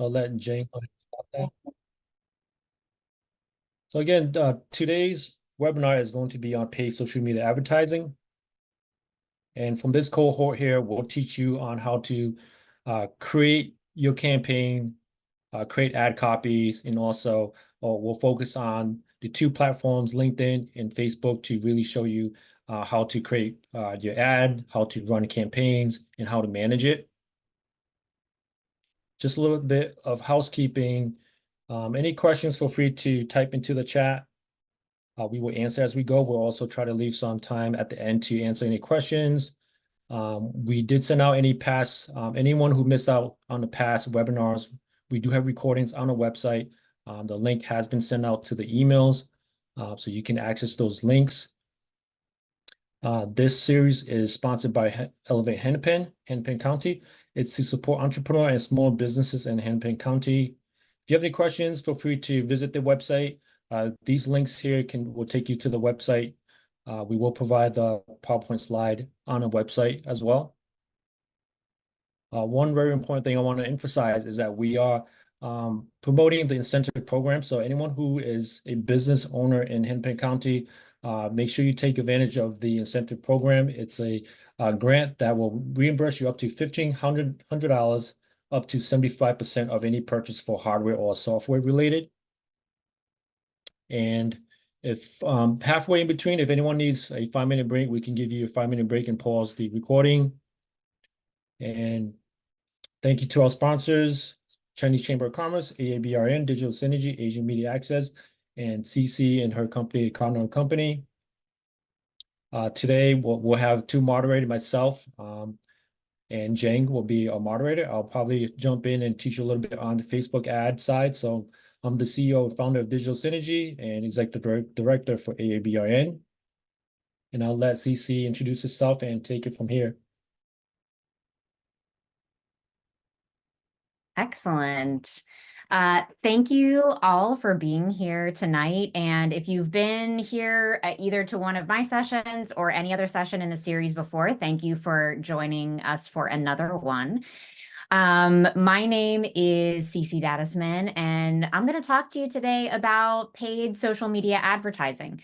So I'll let Jane know about that. So again, today's webinar is going to be on paid social media advertising. And from this cohort here, we'll teach you on how to create your campaign, create ad copies, and also we'll focus on the two platforms, LinkedIn and Facebook, to really show you how to create your ad, how to run campaigns, and how to manage it. Just a little bit of housekeeping. Any questions, feel free to type into the chat. We will answer as we go. We'll also try to leave some time at the end to answer any questions. We did send out any past, anyone who missed out on the past webinars, we do have recordings on the website. The link has been sent out to the emails, so you can access those links. This series is sponsored by Elevate Hennepin County. It's to support entrepreneur and small businesses in Hennepin County. If you have any questions, feel free to visit the website. These links here will take you to the website. We will provide the PowerPoint slide on the website as well. One very important thing I want to emphasize is that we are promoting the incentive program. So anyone who is a business owner in Hennepin County, make sure you take advantage of the incentive program. It's a grant that will reimburse you up to $1,500 up to 75% of any purchase for hardware or software related. And if halfway in between, if anyone needs a 5-minute break, we can give you a 5-minute break and pause the recording. And thank you to our sponsors, Chinese Chamber of Commerce, AABRN, Digital Synergy, Asian Media Access, and CC and her company, Cardinal Company. Today, we'll have two moderators, myself and Jang will be a moderator. I'll probably jump in and teach you a little bit on the Facebook ad side. So I'm the CEO and founder of Digital Synergy and executive director for AABRN. And I'll let CC introduce herself and take it from here. Excellent. Thank you all for being here tonight. And if you've been here either to one of my sessions or any other session in the series before, thank you for joining us for another one. My name is Cece Datisman, and I'm going to talk to you today about paid social media advertising.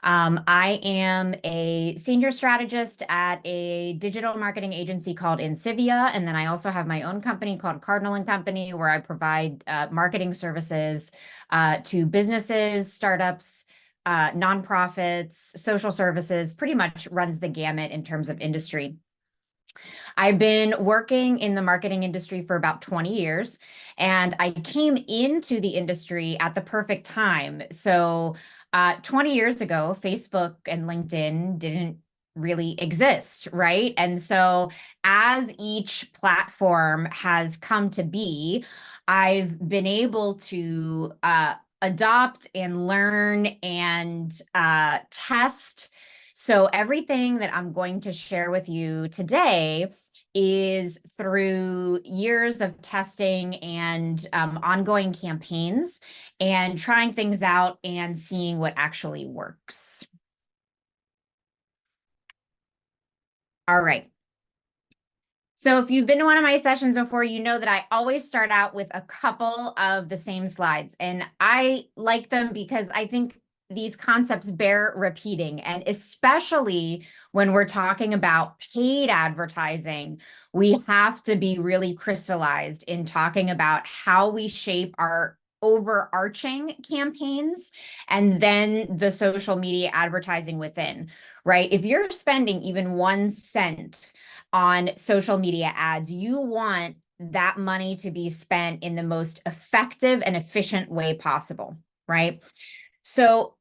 I am a senior strategist at a digital marketing agency called Incivia, and then I also have my own company called Cardinal and Company, where I provide marketing services to businesses, startups, nonprofits, social services, pretty much runs the gamut in terms of industry. I've been working in the marketing industry for about 20 years, and I came into the industry at the perfect time. So 20 years ago, Facebook and LinkedIn didn't really exist, right? And so as each platform has come to be, I've been able to adopt and learn and test. So everything that I'm going to share with you today is through years of testing and ongoing campaigns and trying things out and seeing what actually works. All right. So if you've been to one of my sessions before, you know that I always start out with a couple of the same slides. And I like them because I think these concepts bear repeating, and especially when we're talking about paid advertising, we have to be really crystallized in talking about how we shape our overarching campaigns and then the social media advertising within, right? If you're spending even 1 cent on social media ads, you want that money to be spent in the most effective and efficient way possible, right? So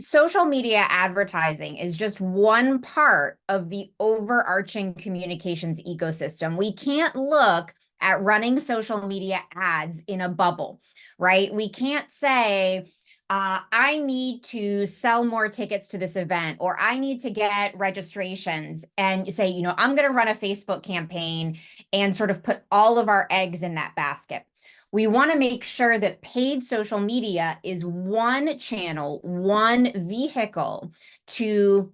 social media advertising is just one part of the overarching communications ecosystem. We can't look at running social media ads in a bubble, right? We can't say, I need to sell more tickets to this event, or I need to get registrations, and say, you know, I'm going to run a Facebook campaign and sort of put all of our eggs in that basket. We want to make sure that paid social media is one channel, one vehicle to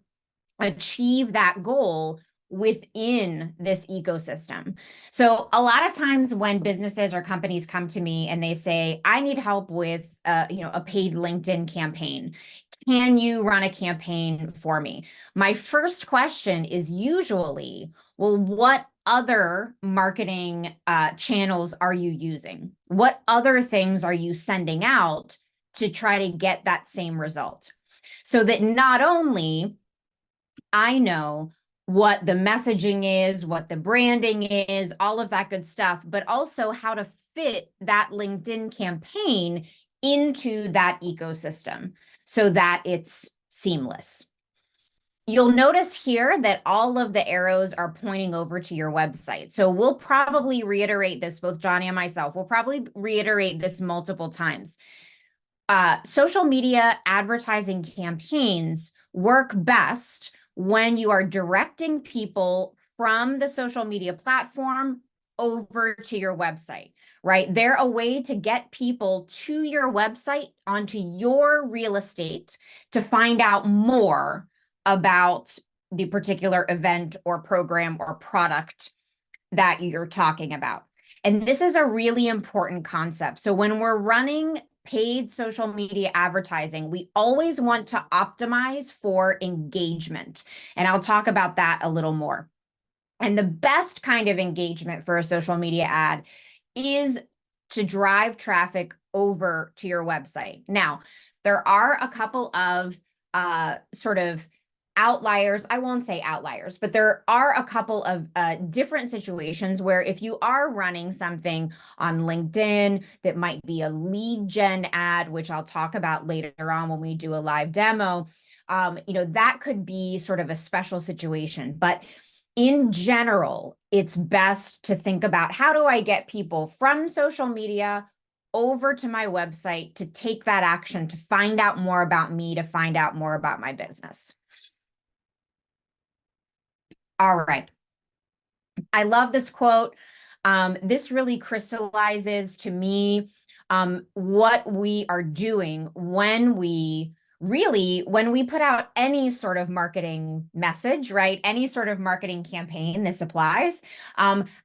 achieve that goal within this ecosystem. So a lot of times when businesses or companies come to me and they say, I need help with a paid LinkedIn campaign. Can you run a campaign for me? My first question is usually, well, what other marketing channels are you using? What other things are you sending out to try to get that same result? So that not only I know what the messaging is, what the branding is, all of that good stuff, but also how to fit that LinkedIn campaign into that ecosystem so that it's seamless. You'll notice here that all of the arrows are pointing over to your website. So we'll probably reiterate this, both Johnny and myself, we'll probably reiterate this multiple times. Social media advertising campaigns work best when you are directing people from the social media platform over to your website, right? They're a way to get people to your website, onto your real estate, to find out more about the particular event or program or product that you're talking about. And this is a really important concept. So when we're running paid social media advertising, we always want to optimize for engagement. And I'll talk about that a little more. And the best kind of engagement for a social media ad is to drive traffic over to your website. Now, there are a couple of sort of outliers. I won't say outliers, but there are a couple of different situations where if you are running something on LinkedIn that might be a lead gen ad, which I'll talk about later on when we do a live demo, that could be sort of a special situation. But in general, it's best to think about, how do I get people from social media over to my website to take that action, to find out more about me, to find out more about my business. All right. I love this quote. This really crystallizes to me what we are doing when we put out any sort of marketing message, right? Any sort of marketing campaign, this applies,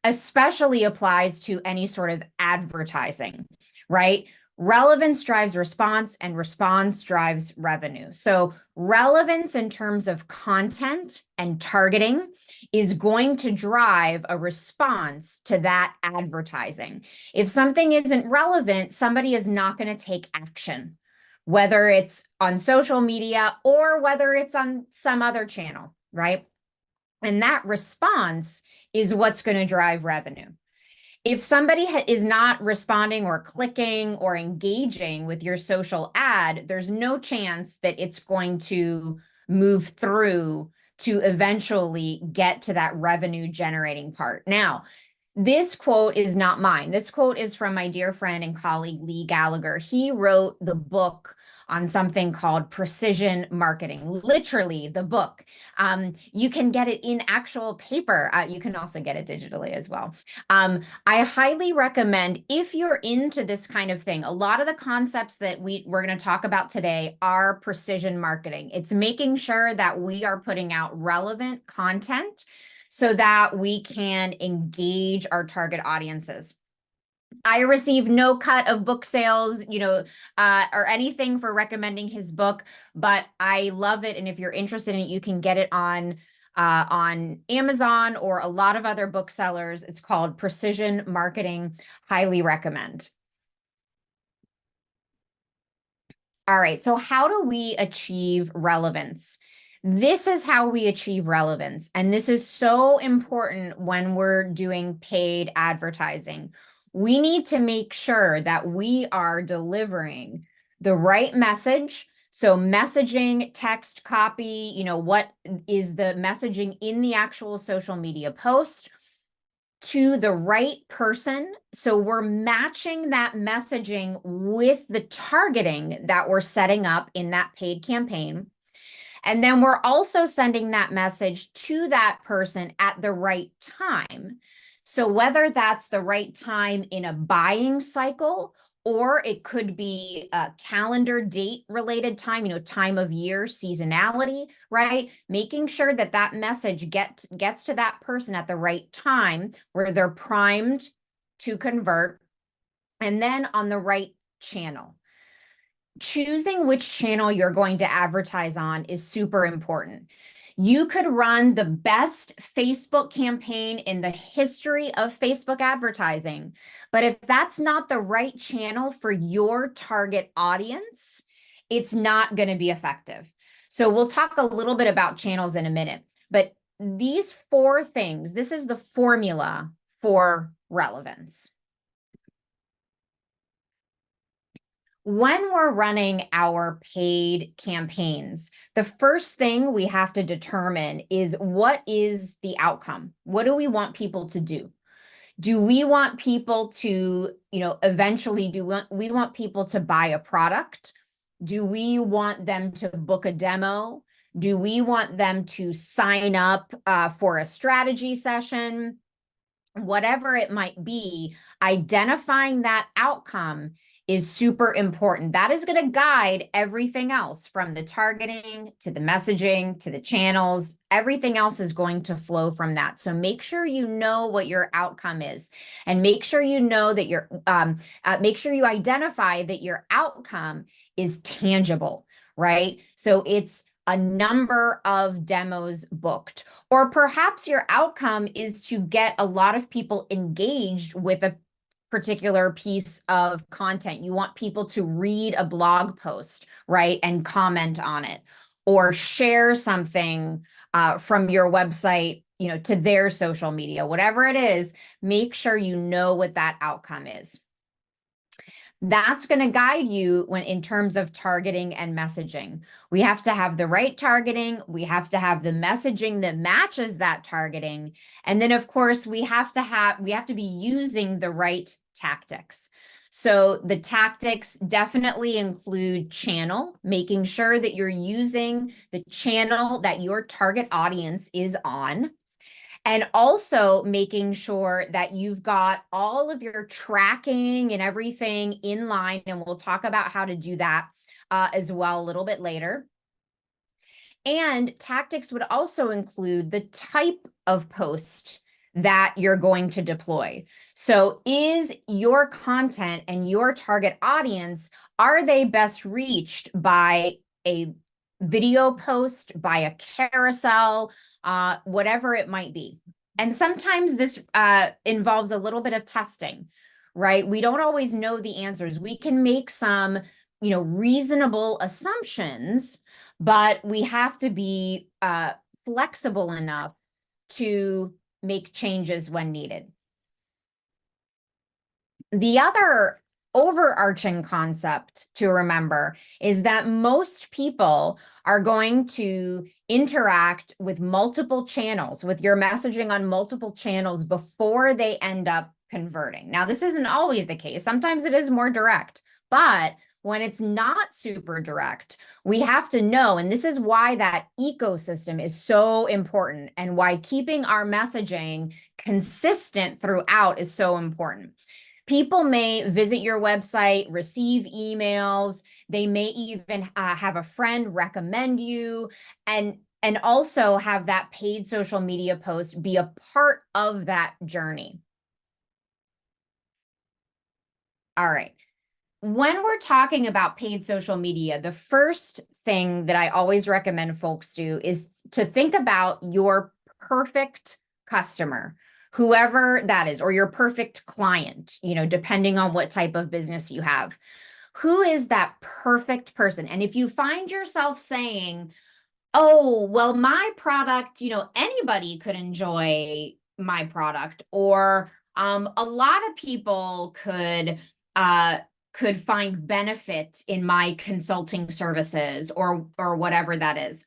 especially applies to any sort of advertising, right? Relevance drives response, and response drives revenue. So relevance in terms of content and targeting is going to drive a response to that advertising. If something isn't relevant, somebody is not going to take action, whether it's on social media or whether it's on some other channel, right? And that response is what's going to drive revenue. If somebody is not responding or clicking or engaging with your social ad, there's no chance that it's going to move through to eventually get to that revenue generating part. Now, this quote is not mine. This quote is from my dear friend and colleague, Lee Gallagher. He wrote the book on something called precision marketing, literally the book. You can get it in actual paper. You can also get it digitally as well. I highly recommend, if you're into this kind of thing, a lot of the concepts that we're going to talk about today are precision marketing. It's making sure that we are putting out relevant content so that we can engage our target audiences. I receive no cut of book sales, or anything for recommending his book, but I love it. And if you're interested in it, you can get it on Amazon or a lot of other booksellers. It's called Precision Marketing. Highly recommend. All right, so how do we achieve relevance? This is how we achieve relevance. And this is so important when we're doing paid advertising. We need to make sure that we are delivering the right message. So messaging, text, copy, what is the messaging in the actual social media post to the right person. So we're matching that messaging with the targeting that we're setting up in that paid campaign. And then we're also sending that message to that person at the right time. So whether that's the right time in a buying cycle or it could be a calendar date related time, time of year, seasonality, right? Making sure that that message gets to that person at the right time where they're primed to convert, and then on the right channel. Choosing which channel you're going to advertise on is super important. You could run the best Facebook campaign in the history of Facebook advertising, but if that's not the right channel for your target audience, it's not going to be effective. So we'll talk a little bit about channels in a minute, but these 4 things, this is the formula for relevance. When we're running our paid campaigns, the first thing we have to determine is, what is the outcome? What do we want people to do? Do we want people to, eventually, we want people to buy a product? Do we want them to book a demo? Do we want them to sign up for a strategy session? Whatever it might be, identifying that outcome is super important. That is going to guide everything else, from the targeting to the messaging to the channels. Everything else is going to flow from that. So make sure you know what your outcome is, and make sure you know that make sure you identify that your outcome is tangible, right? So it's a number of demos booked, or perhaps your outcome is to get a lot of people engaged with a particular piece of content. You want people to read a blog post, right, and comment on it, or share something from your website, to their social media. Whatever it is, make sure you know what that outcome is. That's going to guide you in terms of targeting and messaging. We have to have the right targeting. We have to have the messaging that matches that targeting. And then, of course, we have to be using the right tactics. So the tactics definitely include channel, making sure that you're using the channel that your target audience is on. And also making sure that you've got all of your tracking and everything in line. And we'll talk about how to do that as well a little bit later. And tactics would also include the type of post that you're going to deploy. So is your content and your target audience, are they best reached by a video post, by a carousel, whatever it might be? And sometimes this involves a little bit of testing, right? We don't always know the answers. We can make some, reasonable assumptions, but we have to be flexible enough to make changes when needed. The other overarching concept to remember is that most people are going to interact with multiple channels, with your messaging on multiple channels before they end up converting. Now, this isn't always the case. Sometimes it is more direct, but when it's not super direct, we have to know, and this is why that ecosystem is so important, and why keeping our messaging consistent throughout is so important. People may visit your website, receive emails. They may even have a friend recommend you, and also have that paid social media post be a part of that journey. All right. When we're talking about paid social media, the first thing that I always recommend folks do is to think about your perfect customer, whoever that is, or your perfect client, depending on what type of business you have. Who is that perfect person? And if you find yourself saying, oh, well, my product, anybody could enjoy my product, or a lot of people could find benefit in my consulting services, or whatever that is.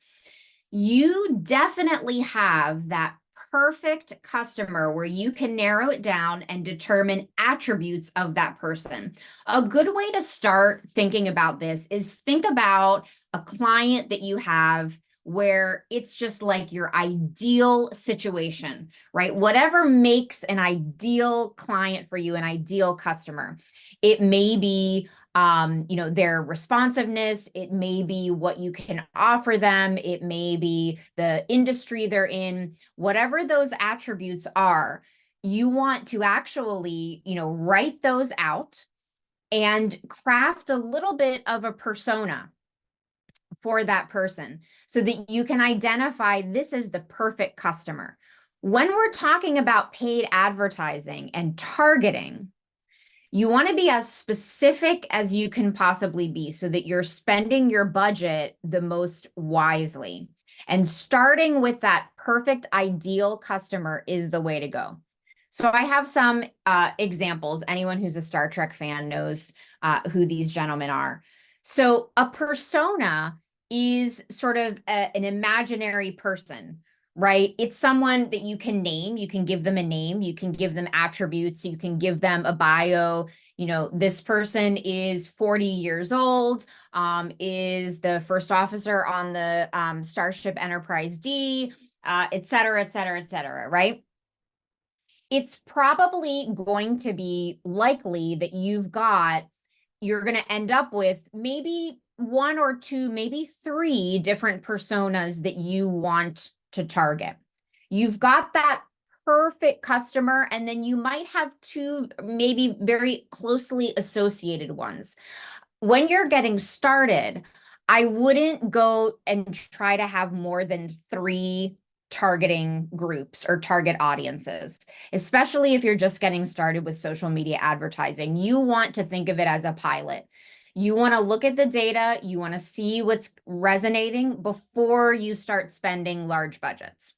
You definitely have that perfect customer where you can narrow it down and determine attributes of that person. A good way to start thinking about this is think about a client that you have where it's just like your ideal situation, right? Whatever makes an ideal client for you, an ideal customer. It may be their responsiveness. It may be what you can offer them. It may be the industry they're in. Whatever those attributes are, you want to actually, write those out and craft a little bit of a persona for that person so that you can identify this is the perfect customer. When we're talking about paid advertising and targeting, you want to be as specific as you can possibly be so that you're spending your budget the most wisely. And starting with that perfect ideal customer is the way to go. So I have some examples. Anyone who's a Star Trek fan knows who these gentlemen are. So a persona is sort of an imaginary person, right? It's someone that you can name. You can give them a name. You can give them attributes. You can give them a bio. This person is 40 years old, is the first officer on the Starship Enterprise D, et cetera, et cetera, et cetera, right? It's probably going to be likely that you're going to end up with maybe one or two, maybe three different personas that you want to target. You've got that perfect customer, and then you might have two, maybe very closely associated ones. When you're getting started, I wouldn't go and try to have more than three targeting groups or target audiences, especially if you're just getting started with social media advertising. You want to think of it as a pilot. You want to look at the data, you want to see what's resonating before you start spending large budgets.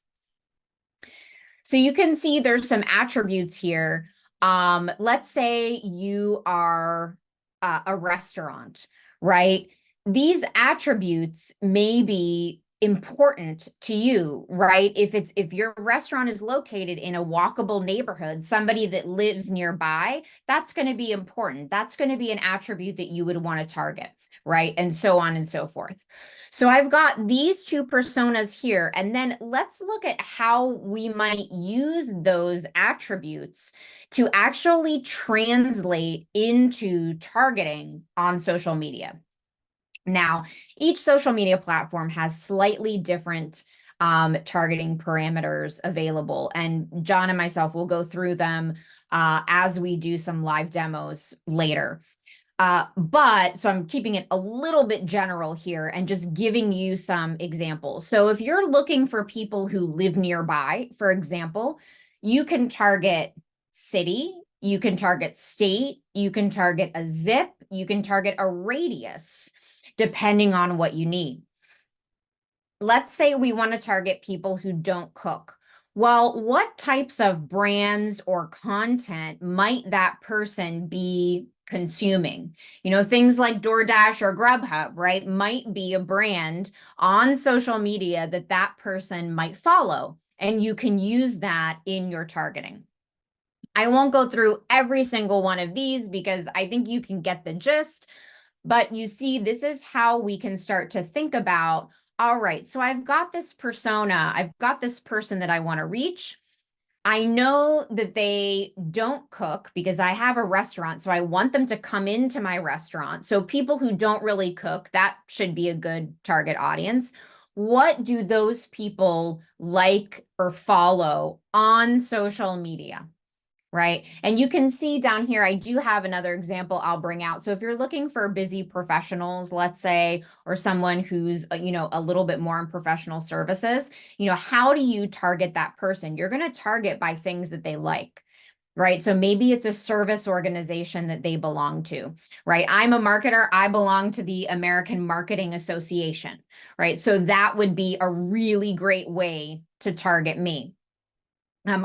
So you can see there's some attributes here. Let's say you are a restaurant, right? These attributes may be important to you, right? If your restaurant is located in a walkable neighborhood, somebody that lives nearby, that's going to be important. That's going to be an attribute that you would want to target, right? And so on and so forth. So I've got these two personas here, and then let's look at how we might use those attributes to actually translate into targeting on social media. Now, each social media platform has slightly different targeting parameters available, and John and myself will go through them as we do some live demos later. So I'm keeping it a little bit general here and just giving you some examples. So if you're looking for people who live nearby, for example, you can target city, you can target state, you can target a zip, you can target a radius, depending on what you need. Let's say we want to target people who don't cook. Well, what types of brands or content might that person be consuming? Things like DoorDash or Grubhub, right, might be a brand on social media that person might follow, and you can use that in your targeting. I won't go through every single one of these because I think you can get the gist, but you see, this is how we can start to think about, all right, so I've got this persona, I've got this person that I want to reach. I know that they don't cook because I have a restaurant, so I want them to come into my restaurant. So people who don't really cook, that should be a good target audience. What do those people like or follow on social media? Right. And you can see down here, I do have another example I'll bring out. So if you're looking for busy professionals, let's say, or someone who's, a little bit more in professional services, how do you target that person? You're going to target by things that they like. Right. So maybe it's a service organization that they belong to, right? I'm a marketer. I belong to the American Marketing Association, right? So that would be a really great way to target me.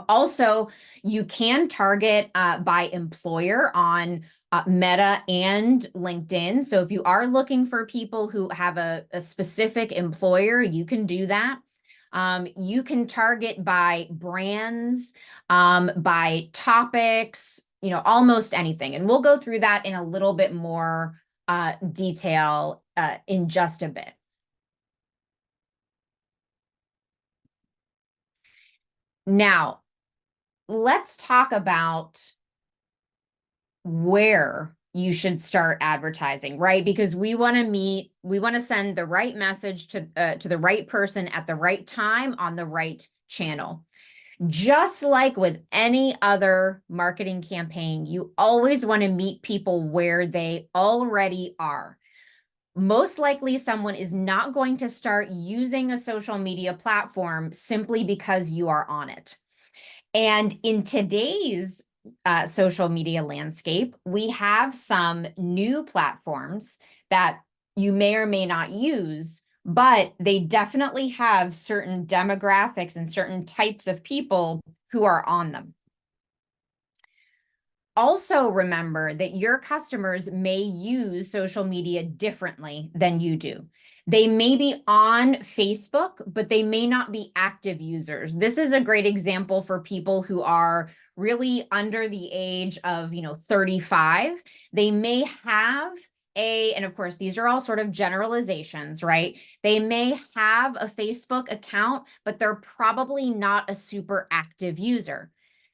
Also, you can target by employer on Meta and LinkedIn. So if you are looking for people who have a specific employer, you can do that. You can target by brands, by topics, almost anything. And we'll go through that in a little bit more detail in just a bit. Now, let's talk about where you should start advertising, right? Because we want to send the right message to the right person at the right time on the right channel. Just like with any other marketing campaign, you always want to meet people where they already are. Most likely, someone is not going to start using a social media platform simply because you are on it. And in today's social media landscape, we have some new platforms that you may or may not use, but they definitely have certain demographics and certain types of people who are on them. Also, remember that your customers may use social media differently than you do. They may be on Facebook, but they may not be active users. This is a great example for people who are really under the age of, 35. They may have and of course, these are all sort of generalizations, right? They may have a Facebook account, but they're probably not a super active user.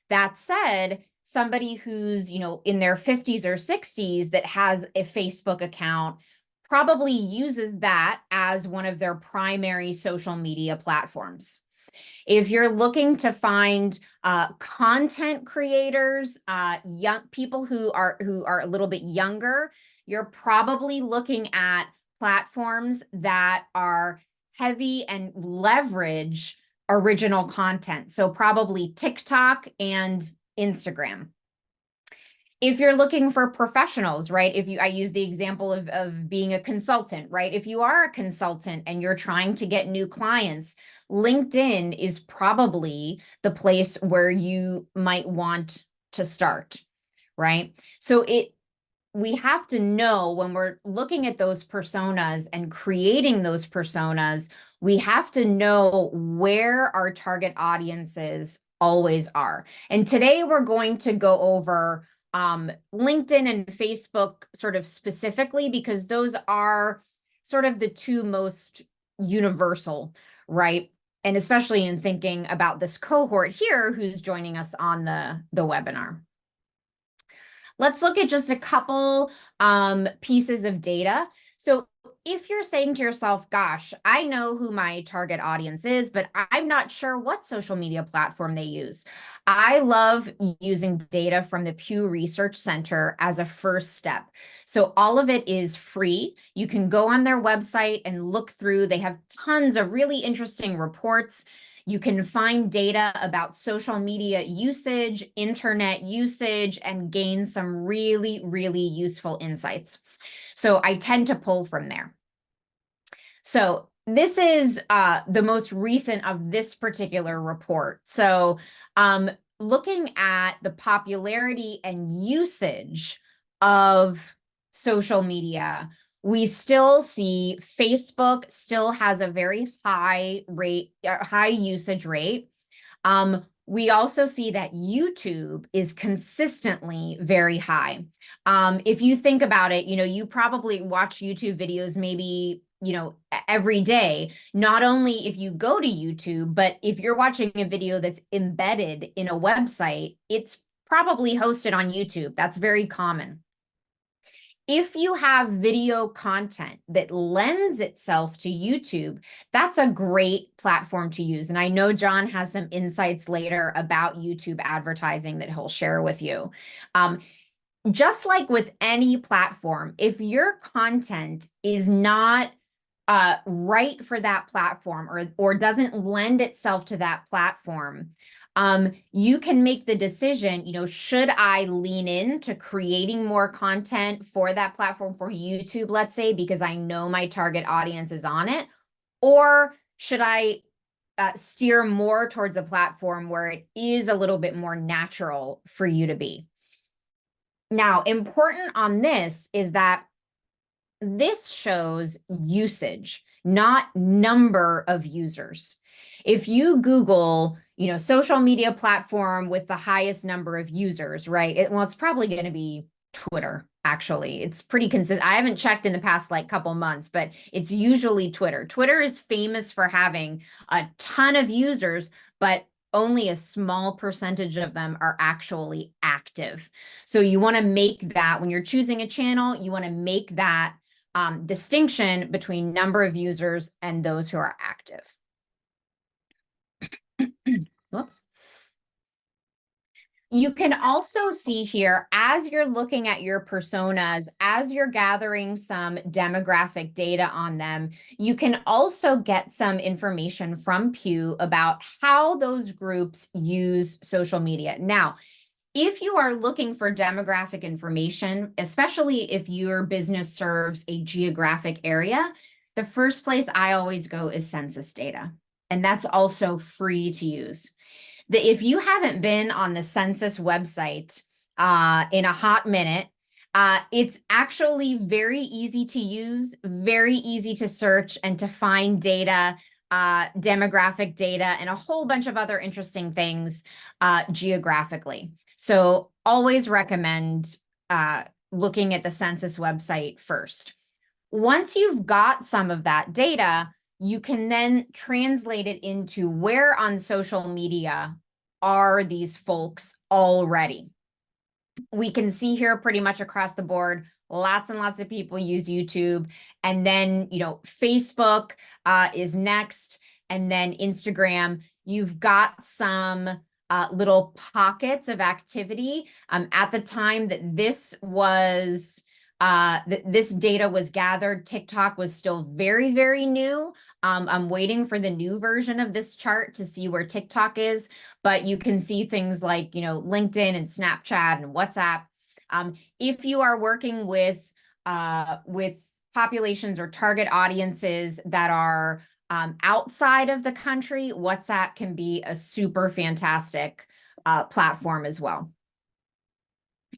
That said, somebody who's, in their 50s or 60s that has a Facebook account probably uses that as one of their primary social media platforms. If you're looking to find content creators, young people who are a little bit younger, you're probably looking at platforms that are heavy and leverage original content. So probably TikTok and Instagram. If you're looking for professionals, right? I use the example of being a consultant, right? If you are a consultant and you're trying to get new clients, LinkedIn is probably the place where you might want to start, right? So we have to know when we're looking at those personas and creating those personas, we have to know where our target audiences always are. And today we're going to go over LinkedIn and Facebook sort of specifically, because those are sort of the two most universal, right? And especially in thinking about this cohort here who's joining us on the webinar. Let's look at just a couple pieces of data. So if you're saying to yourself, gosh, I know who my target audience is, but I'm not sure what social media platform they use. I love using data from the Pew Research Center as a first step. So all of it is free. You can go on their website and look through. They have tons of really interesting reports. You can find data about social media usage, internet usage, and gain some really, really useful insights. So I tend to pull from there. So this is the most recent of this particular report. So looking at the popularity and usage of social media, we still see Facebook still has a very high usage rate. We also see that YouTube is consistently very high. If you think about it, you probably watch YouTube videos maybe, every day. Not only if you go to YouTube, but if you're watching a video that's embedded in a website, it's probably hosted on YouTube. That's very common. If you have video content that lends itself to YouTube, that's a great platform to use. And I know John has some insights later about YouTube advertising that he'll share with you. Just like with any platform, if your content is not right for that platform or doesn't lend itself to that platform, you can make the decision, should I lean into creating more content for that platform, for YouTube, let's say, because I know my target audience is on it, or should I steer more towards a platform where it is a little bit more natural for you to be? Now, important on this is that this shows usage, not number of users. If you Google, social media platform with the highest number of users, right? It's probably going to be Twitter, actually. It's pretty consistent. I haven't checked in the past couple months, but it's usually Twitter. Twitter is famous for having a ton of users, but only a small percentage of them are actually active. So you want to make that, when you're choosing a channel, you want to make that distinction between number of users and those who are active. Whoops. You can also see here, as you're looking at your personas, as you're gathering some demographic data on them, you can also get some information from Pew about how those groups use social media. Now, if you are looking for demographic information, especially if your business serves a geographic area, the first place I always go is census data, and that's also free to use. If you haven't been on the census website in a hot minute, it's actually very easy to use, very easy to search and to find data, demographic data, and a whole bunch of other interesting things geographically. So always recommend looking at the census website first. Once you've got some of that data, you can then translate it into where on social media are these folks already. We can see here pretty much across the board, lots and lots of people use YouTube. And then, Facebook is next. And then Instagram. You've got some little pockets of activity. At the time that this was this data was gathered, TikTok was still very, very new. I'm waiting for the new version of this chart to see where TikTok is, but you can see things like, LinkedIn and Snapchat and WhatsApp. If you are working with populations or target audiences that are outside of the country, WhatsApp can be a super fantastic platform as well.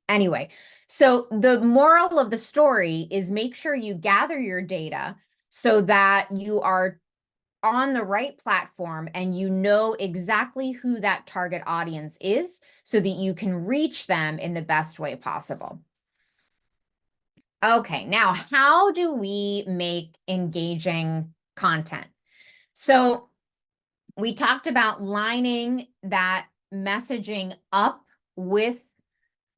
Anyway, so the moral of the story is make sure you gather your data so that you are on the right platform and you know exactly who that target audience is so that you can reach them in the best way possible. Okay, now how do we make engaging content? So we talked about lining that messaging up with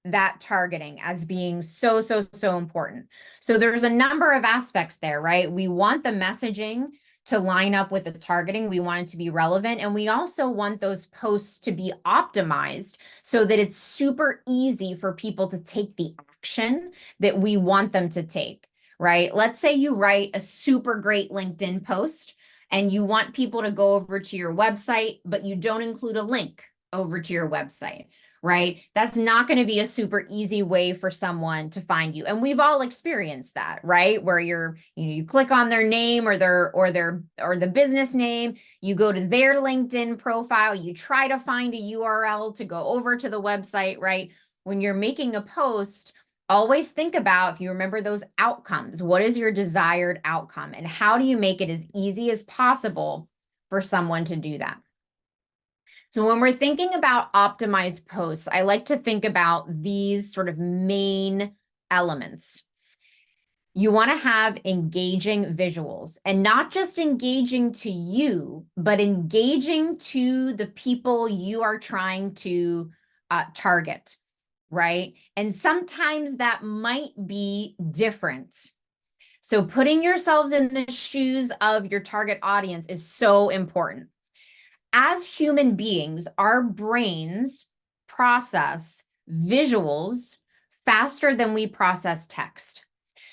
that targeting as being so, so, so important. So there's a number of aspects there, right? We want the messaging to line up with the targeting. We want it to be relevant. And we also want those posts to be optimized so that it's super easy for people to take the action that we want them to take, right? Let's say you write a super great LinkedIn post and you want people to go over to your website, but you don't include a link over to your website, right? That's not going to be a super easy way for someone to find you. And we've all experienced that, right? Where you click on their name or the business name, you go to their LinkedIn profile, you try to find a URL to go over to the website, right? When you're making a post, always think about, if you remember those outcomes, what is your desired outcome and how do you make it as easy as possible for someone to do that? So when we're thinking about optimized posts, I like to think about these sort of main elements. You want to have engaging visuals, and not just engaging to you, but engaging to the people you are trying to target, right? And sometimes that might be different. So putting yourselves in the shoes of your target audience is so important. As human beings, our brains process visuals faster than we process text.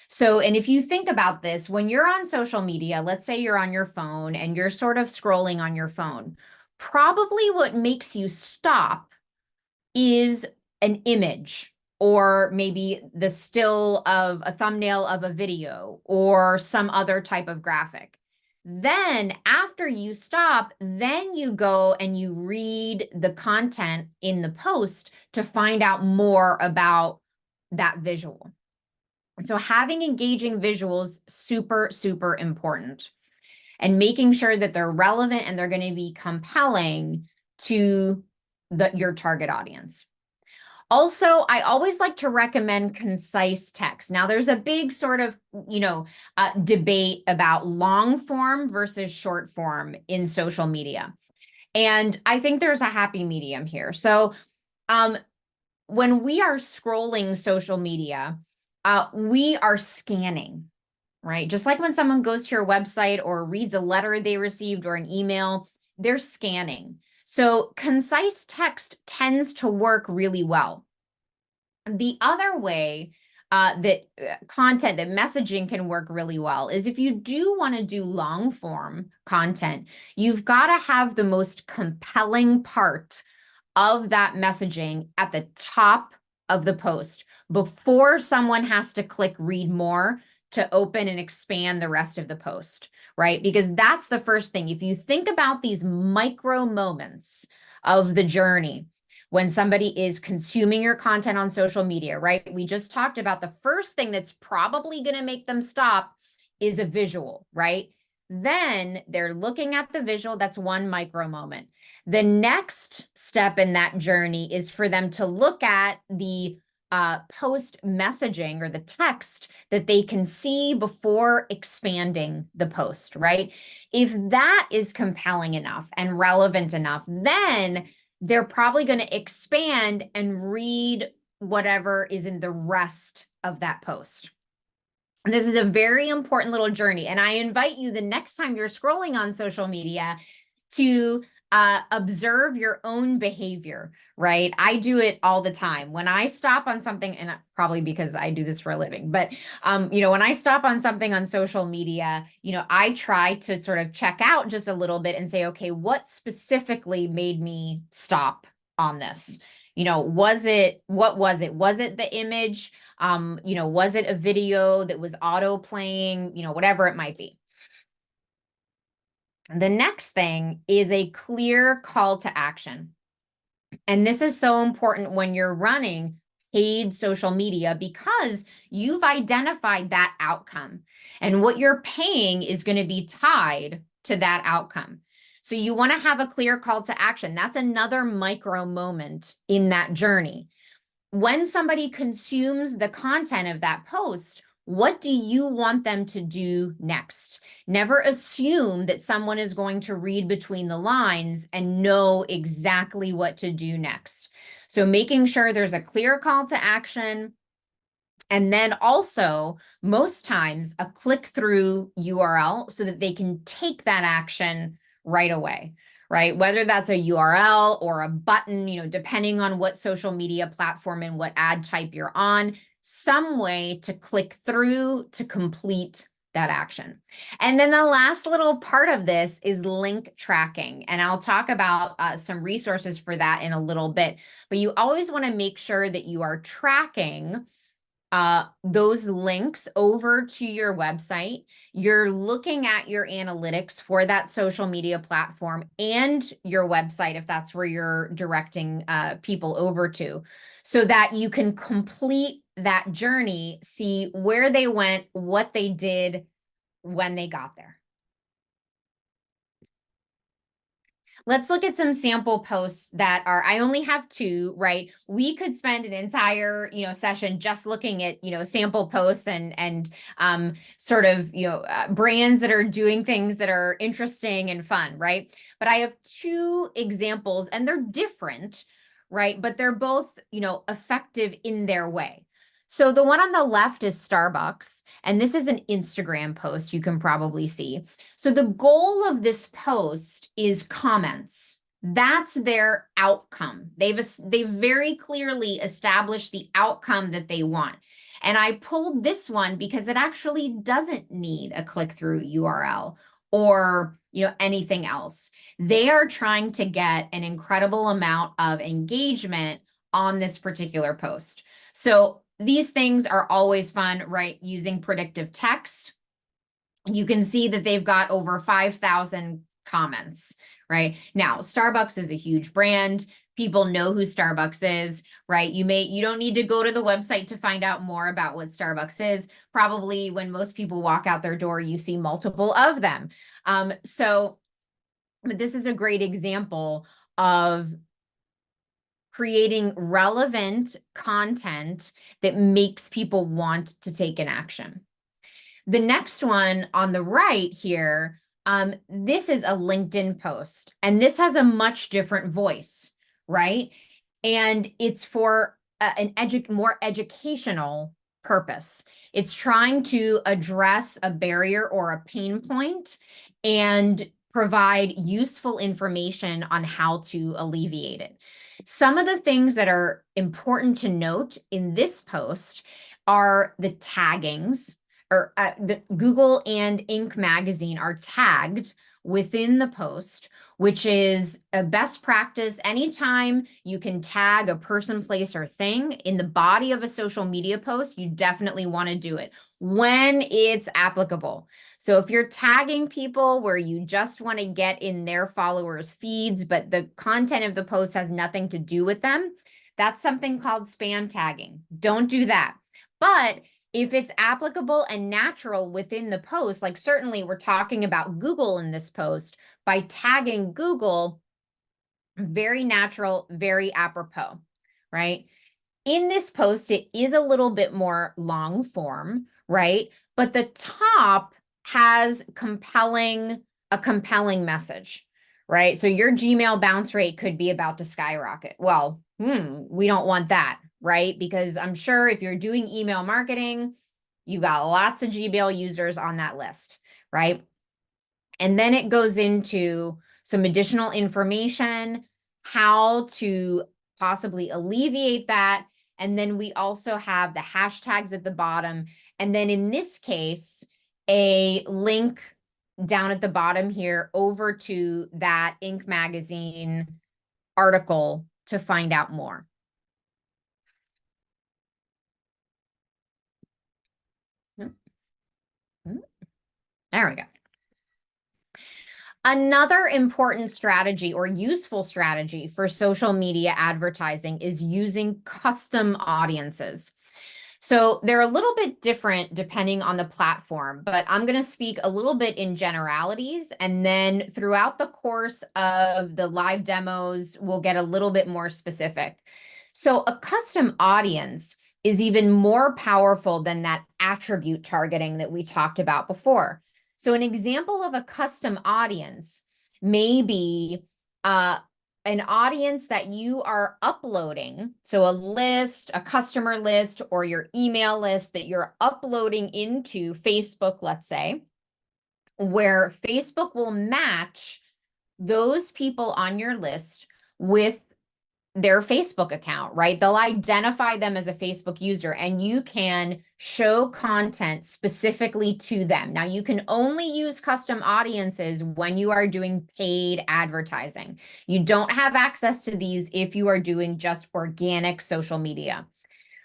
So, and if you think about this, when you're on social media, let's say you're on your phone and you're sort of scrolling on your phone, probably what makes you stop is an image, or maybe the still of a thumbnail of a video or some other type of graphic. Then after you stop, then you go and you read the content in the post to find out more about that visual. And so having engaging visuals, super, super important. And making sure that they're relevant and they're going to be compelling to your target audience. Also, I always like to recommend concise text. Now, there's a big sort of, debate about long form versus short form in social media. And I think there's a happy medium here. So when we are scrolling social media, we are scanning, right? Just like when someone goes to your website or reads a letter they received or an email, they're scanning. So concise text tends to work really well. The other way that content, that messaging can work really well is if you do want to do long form content, you've got to have the most compelling part of that messaging at the top of the post before someone has to click read more to open and expand the rest of the post, right? Because that's the first thing. If you think about these micro moments of the journey, when somebody is consuming your content on social media, right? We just talked about the first thing that's probably going to make them stop is a visual, right? Then they're looking at the visual. That's one micro moment. The next step in that journey is for them to look at the post messaging or the text that they can see before expanding the post, right? If that is compelling enough and relevant enough, then they're probably going to expand and read whatever is in the rest of that post. And this is a very important little journey. And I invite you the next time you're scrolling on social media to observe your own behavior, right? I do it all the time. When I stop on something, and probably because I do this for a living, but when I stop on something on social media, I try to sort of check out just a little bit and say, okay, what specifically made me stop on this? What was it? Was it the image? Was it a video that was auto playing? Whatever it might be. The next thing is a clear call to action. And this is so important when you're running paid social media because you've identified that outcome. And what you're paying is going to be tied to that outcome. So you want to have a clear call to action. That's another micro moment in that journey. When somebody consumes the content of that post, what do you want them to do next? Never assume that someone is going to read between the lines and know exactly what to do next. So making sure there's a clear call to action. And then also, most times, a click-through URL so that they can take that action right away, right? Whether that's a URL or a button, depending on what social media platform and what ad type you're on, some way to click through to complete that action. And then the last little part of this is link tracking. And I'll talk about some resources for that in a little bit. But you always want to make sure that you are tracking those links over to your website. You're looking at your analytics for that social media platform and your website, if that's where you're directing people over to, so that you can complete that journey, see where they went, what they did when they got there. Let's look at some sample posts that are, I only have two, right? We could spend an entire, session just looking at, sample posts and sort of, brands that are doing things that are interesting and fun, right? But I have two examples and they're different, right? But they're both, effective in their way. So the one on the left is Starbucks, and this is an Instagram post you can probably see. So the goal of this post is comments. That's their outcome. They've very clearly established the outcome that they want. And I pulled this one because it actually doesn't need a click-through URL or anything else. They are trying to get an incredible amount of engagement on this particular post. So these things are always fun, right? Using predictive text. You can see that they've got over 5,000 comments, right? Now, Starbucks is a huge brand. People know who Starbucks is, right? You don't need to go to the website to find out more about what Starbucks is. Probably when most people walk out their door, you see multiple of them. But this is a great example of creating relevant content that makes people want to take an action. The next one on the right here This is a LinkedIn post, and this has a much different voice, right? And it's for more educational purpose. It's trying to address a barrier or a pain point and provide useful information on how to alleviate it. Some of the things that are important to note in this post are the taggings, or the Google and Inc. magazine are tagged within the post, which is a best practice. Anytime you can tag a person, place, or thing in the body of a social media post, you definitely want to do it when it's applicable. So if you're tagging people where you just want to get in their followers' feeds, but the content of the post has nothing to do with them, that's something called spam tagging. Don't do that. But if it's applicable and natural within the post, like certainly we're talking about Google in this post, by tagging Google, very natural, very apropos, right? In this post, it is a little bit more long form, right? But the top has a compelling message, right? So your Gmail bounce rate could be about to skyrocket. Well, we don't want that, right? Because I'm sure if you're doing email marketing, you've got lots of Gmail users on that list, right? And then it goes into some additional information, how to possibly alleviate that. And then we also have the hashtags at the bottom. And then in this case, a link down at the bottom here over to that Inc. magazine article to find out more. There we go. Another important strategy or useful strategy for social media advertising is using custom audiences. So they're a little bit different depending on the platform, but I'm going to speak a little bit in generalities. And then throughout the course of the live demos, we'll get a little bit more specific. So a custom audience is even more powerful than that attribute targeting that we talked about before. So an example of a custom audience may be an audience that you are uploading, so a list, a customer list, or your email list that you're uploading into Facebook, let's say, where Facebook will match those people on your list with their Facebook account, right? They'll identify them as a Facebook user and you can show content specifically to them. Now, you can only use custom audiences when you are doing paid advertising. You don't have access to these if you are doing just organic social media.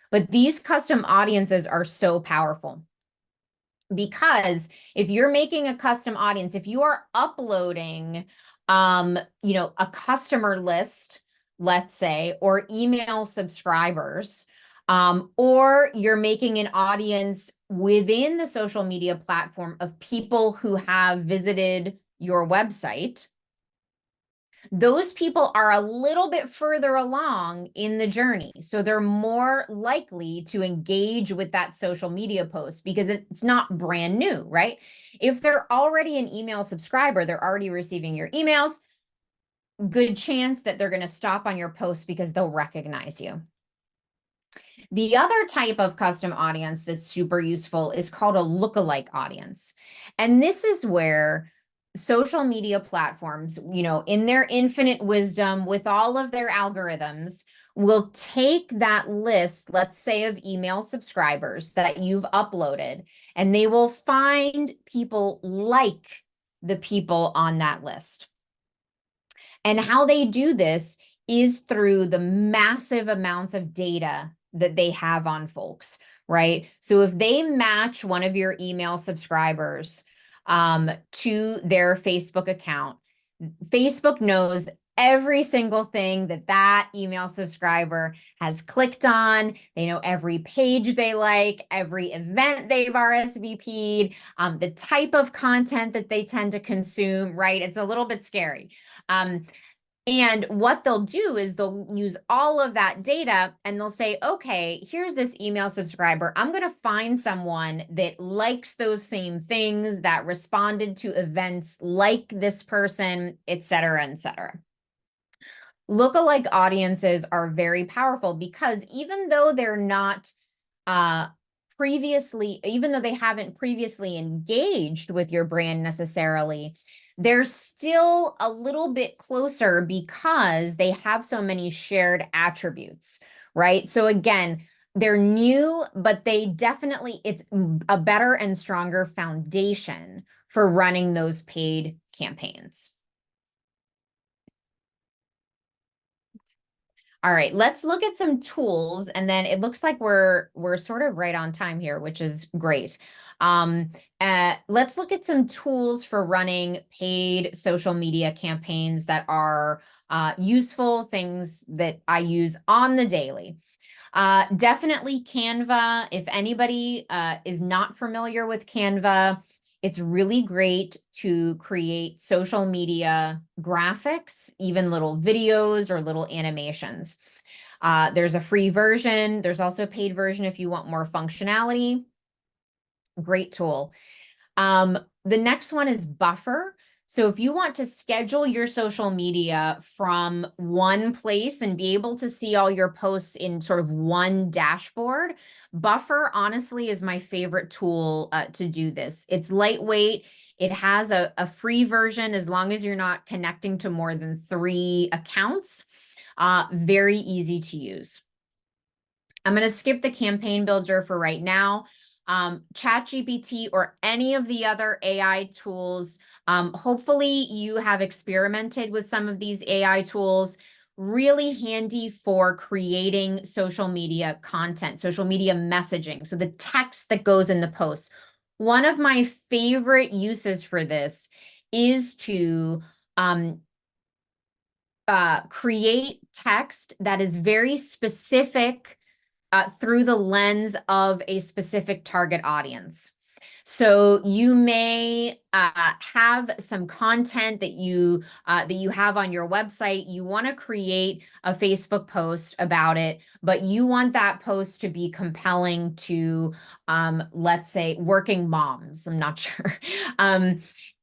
But these custom audiences are so powerful because if you're making a custom audience, if you are uploading, a customer list, let's say, or email subscribers, or you're making an audience within the social media platform of people who have visited your website, those people are a little bit further along in the journey. So they're more likely to engage with that social media post because it's not brand new, right? If they're already an email subscriber, they're already receiving your emails, good chance that they're going to stop on your post because they'll recognize you. The other type of custom audience that's super useful is called a lookalike audience. And this is where social media platforms, in their infinite wisdom with all of their algorithms, will take that list, let's say, of email subscribers that you've uploaded, and they will find people like the people on that list. And how they do this is through the massive amounts of data that they have on folks, right? So if they match one of your email subscribers to their Facebook account, Facebook knows every single thing that email subscriber has clicked on. They know every page they like, every event they've RSVP'd, the type of content that they tend to consume, right? It's a little bit scary. And what they'll do is they'll use all of that data and they'll say, okay, here's this email subscriber. I'm going to find someone that likes those same things, that responded to events like this person, et cetera, et cetera. Lookalike audiences are very powerful because even though they're not even though they haven't previously engaged with your brand necessarily, they're still a little bit closer because they have so many shared attributes, right? So again, they're new, but it's a better and stronger foundation for running those paid campaigns. All right, let's look at some tools, and then it looks like we're sort of right on time here, which is great. Let's look at some tools for running paid social media campaigns that are useful, things that I use on the daily. Definitely Canva. If anybody is not familiar with Canva, it's really great to create social media graphics, even little videos or little animations. There's a free version. There's also a paid version if you want more functionality. Great tool. The next one is Buffer. So if you want to schedule your social media from one place and be able to see all your posts in sort of one dashboard, Buffer honestly is my favorite tool to do this. It's lightweight. It has a free version as long as you're not connecting to more than 3 accounts. Very easy to use. I'm going to skip the campaign builder for right now. ChatGPT or any of the other AI tools. Hopefully you have experimented with some of these AI tools. Really handy for creating social media content, social media messaging. So the text that goes in the post. One of my favorite uses for this is to create text that is very specific through the lens of a specific target audience. So you may have some content that you have on your website. You want to create a Facebook post about it, but you want that post to be compelling to, let's say, working moms. I'm not sure.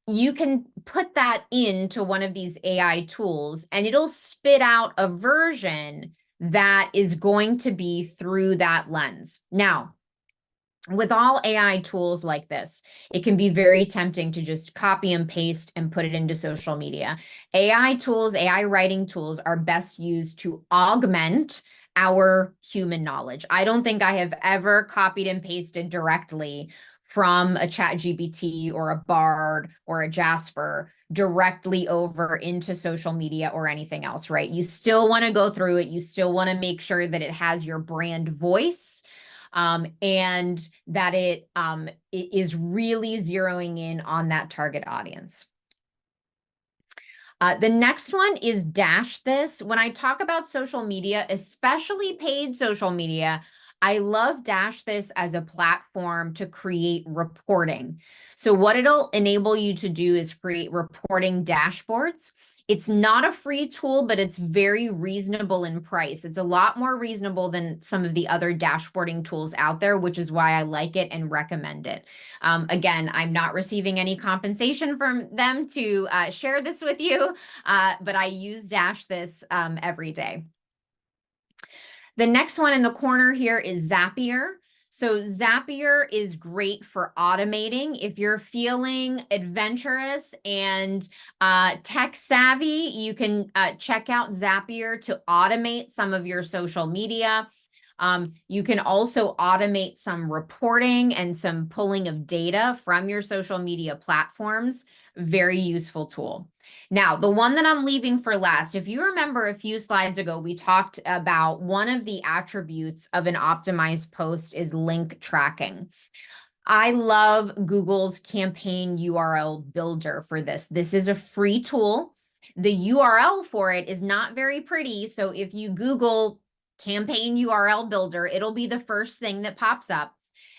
You can put that into one of these AI tools, and it'll spit out a version that is going to be through that lens. Now, with all AI tools like this, it can be very tempting to just copy and paste and put it into social media. AI tools, AI writing tools are best used to augment our human knowledge. I don't think I have ever copied and pasted directly from a ChatGPT or a Bard or a Jasper directly over into social media or anything else, right? You still want to go through it. You still want to make sure that it has your brand voice, and that it is really zeroing in on that target audience. The next one is Dash This. When I talk about social media, especially paid social media, I love Dash This as a platform to create reporting. So what it'll enable you to do is create reporting dashboards. It's not a free tool, but it's very reasonable in price. It's a lot more reasonable than some of the other dashboarding tools out there, which is why I like it and recommend it. Again, I'm not receiving any compensation from them to share this with you, but I use Dash This every day. The next one in the corner here is Zapier. So Zapier is great for automating. If you're feeling adventurous and tech savvy, you can check out Zapier to automate some of your social media. You can also automate some reporting and some pulling of data from your social media platforms. Very useful tool. Now, the one that I'm leaving for last, if you remember a few slides ago, we talked about one of the attributes of an optimized post is link tracking. I love Google's campaign URL builder for this. This is a free tool. The URL for it is not very pretty. So if you Google campaign URL builder, it'll be the first thing that pops up.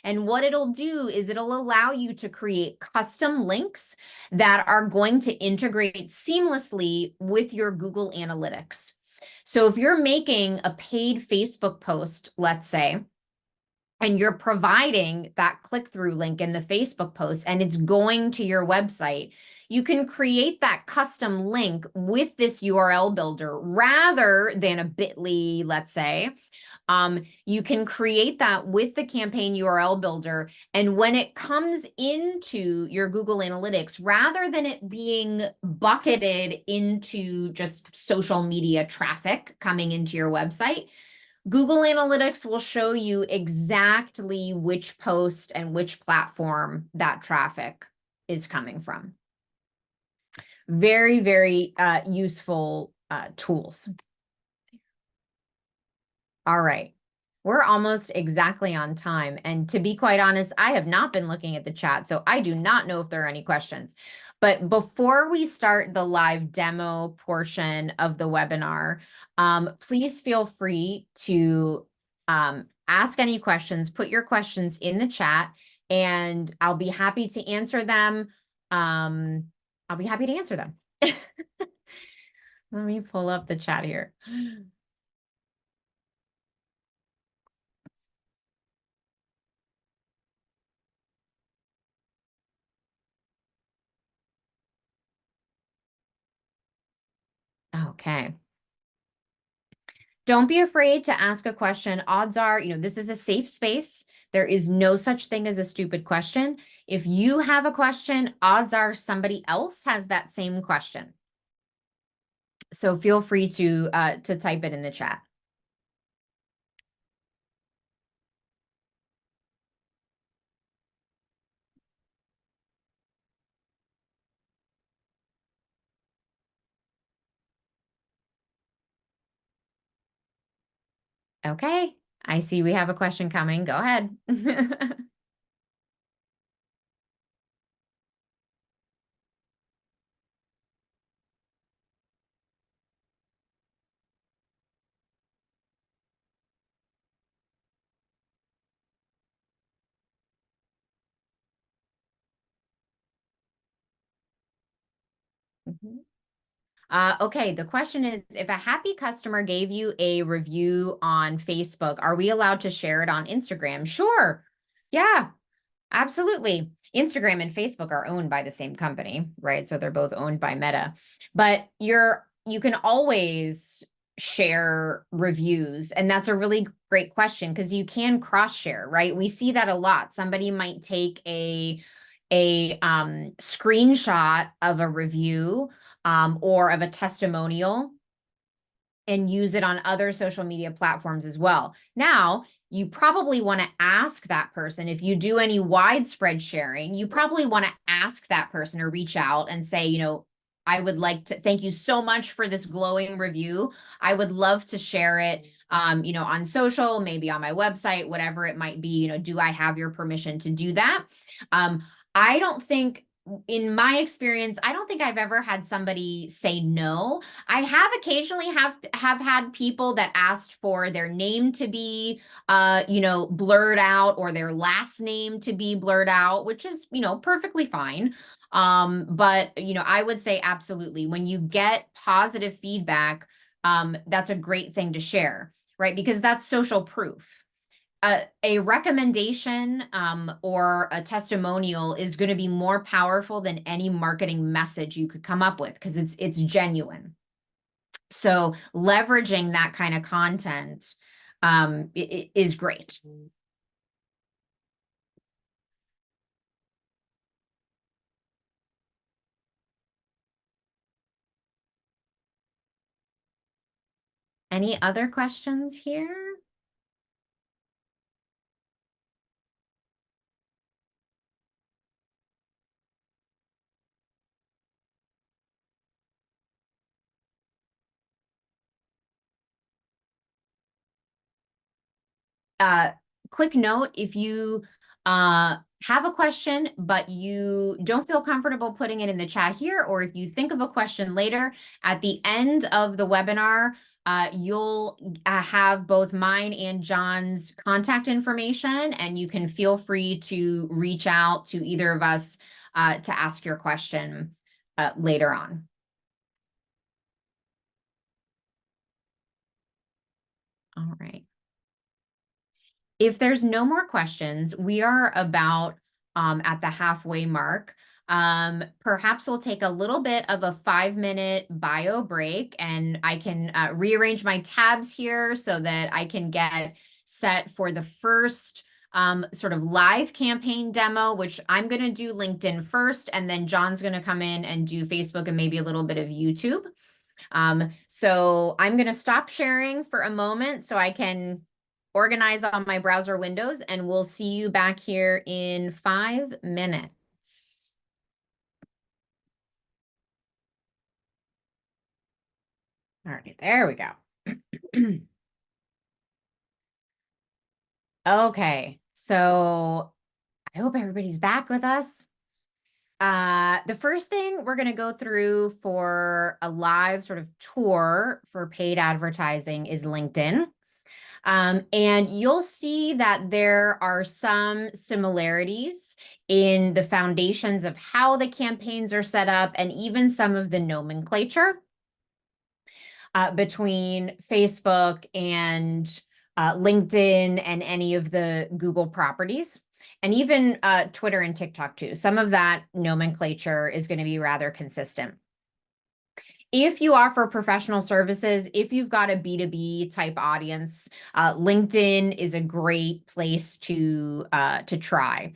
And what it'll do is it'll allow you to create custom links that are going to integrate seamlessly with your Google Analytics. So if you're making a paid Facebook post, let's say, and you're providing that click-through link in the Facebook post and it's going to your website, you can create that custom link with this URL builder rather than a bit.ly, let's say. You can create that with the campaign URL builder. And when it comes into your Google Analytics, rather than it being bucketed into just social media traffic coming into your website, Google Analytics will show you exactly which post and which platform that traffic is coming from. Very, very useful tools. All right. We're almost exactly on time. And to be quite honest, I have not been looking at the chat, so I do not know if there are any questions. But before we start the live demo portion of the webinar, please feel free to ask any questions, put your questions in the chat, and I'll be happy to answer them. I'll be happy to answer them. Let me pull up the chat here. Okay. Don't be afraid to ask a question. Odds are, this is a safe space. There is no such thing as a stupid question. If you have a question, odds are somebody else has that same question. So feel free to type it in the chat. Okay, I see we have a question coming. Go ahead. Okay, the question is, if a happy customer gave you a review on Facebook, are we allowed to share it on Instagram? Sure. Yeah, absolutely. Instagram and Facebook are owned by the same company, right? So they're both owned by Meta. But you can always share reviews, and that's a really great question because you can cross share, right? We see that a lot. Somebody might take a screenshot of a review or of a testimonial and use it on other social media platforms as well. Now, you probably want to ask that person, if you do any widespread sharing, you probably want to ask that person or reach out and say, I would like to thank you so much for this glowing review. I would love to share it, on social, maybe on my website, whatever it might be. Do I have your permission to do that? I don't think, in my experience, I don't think I've ever had somebody say no. I have occasionally have had people that asked for their name to be blurred out or their last name to be blurred out, which is, perfectly fine. But I would say absolutely. When you get positive feedback, that's a great thing to share, right? Because that's social proof. A recommendation or a testimonial is going to be more powerful than any marketing message you could come up with because it's genuine. So leveraging that kind of content is great. Any other questions here? Quick note, if you have a question, but you don't feel comfortable putting it in the chat here, or if you think of a question later, at the end of the webinar, you'll have both mine and John's contact information, and you can feel free to reach out to either of us to ask your question later on. All right. If there's no more questions, we are about at the halfway mark. Perhaps we'll take a little bit of a 5-minute bio break, and I can rearrange my tabs here so that I can get set for the first sort of live campaign demo, which I'm going to do LinkedIn first, and then John's going to come in and do Facebook and maybe a little bit of YouTube. So I'm going to stop sharing for a moment so I can organize on my browser windows, and we'll see you back here in 5 minutes. All right, there we go. Okay, so I hope everybody's back with us. The first thing we're going to go through for a live sort of tour for paid advertising is LinkedIn. And you'll see that there are some similarities in the foundations of how the campaigns are set up and even some of the nomenclature between Facebook and LinkedIn and any of the Google properties, and even Twitter and TikTok too. Some of that nomenclature is going to be rather consistent. If you offer professional services, if you've got a B2B type audience, LinkedIn is a great place to try.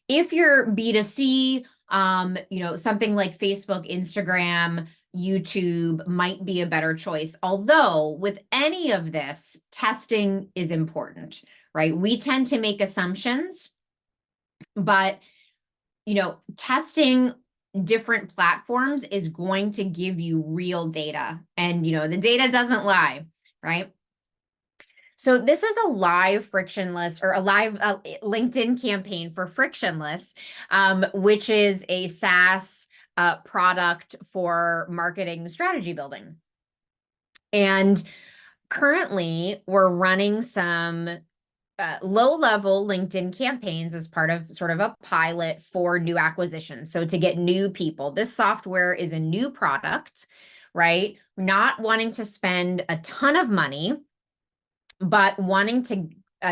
If you're B2C, something like Facebook, Instagram, YouTube might be a better choice. Although with any of this, testing is important, right? We tend to make assumptions, but testing different platforms is going to give you real data, and the data doesn't lie, right? So this is a live frictionless, or a live LinkedIn campaign for Frictionless, which is a SaaS product for marketing strategy building. And currently we're running some low-level LinkedIn campaigns as part of sort of a pilot for new acquisition. So to get new people, this software is a new product, right? Not wanting to spend a ton of money, but wanting to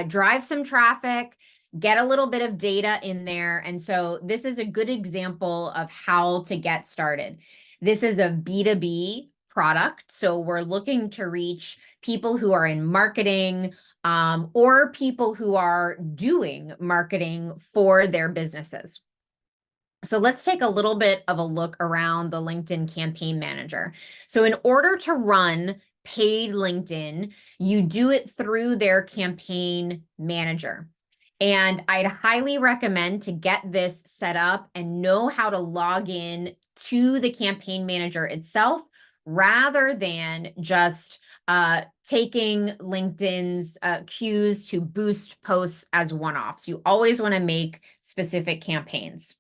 drive some traffic, get a little bit of data in there. And so this is a good example of how to get started. This is a B2B product. So we're looking to reach people who are in marketing, or people who are doing marketing for their businesses. So let's take a little bit of a look around the LinkedIn Campaign Manager. So in order to run paid LinkedIn, you do it through their Campaign Manager. And I'd highly recommend to get this set up and know how to log in to the Campaign Manager itself, rather than just taking LinkedIn's cues to boost posts as one-offs. You always want to make specific campaigns.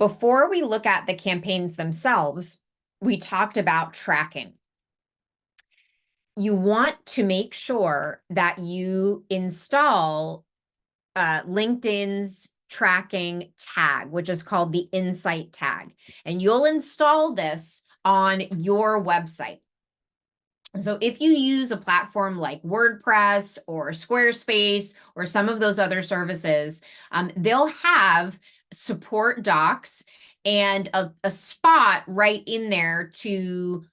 Before we look at the campaigns themselves, we talked about tracking. You want to make sure that you install LinkedIn's tracking tag, which is called the Insight tag. And you'll install this on your website. So if you use a platform like WordPress or Squarespace or some of those other services, they'll have support docs and a spot right in there to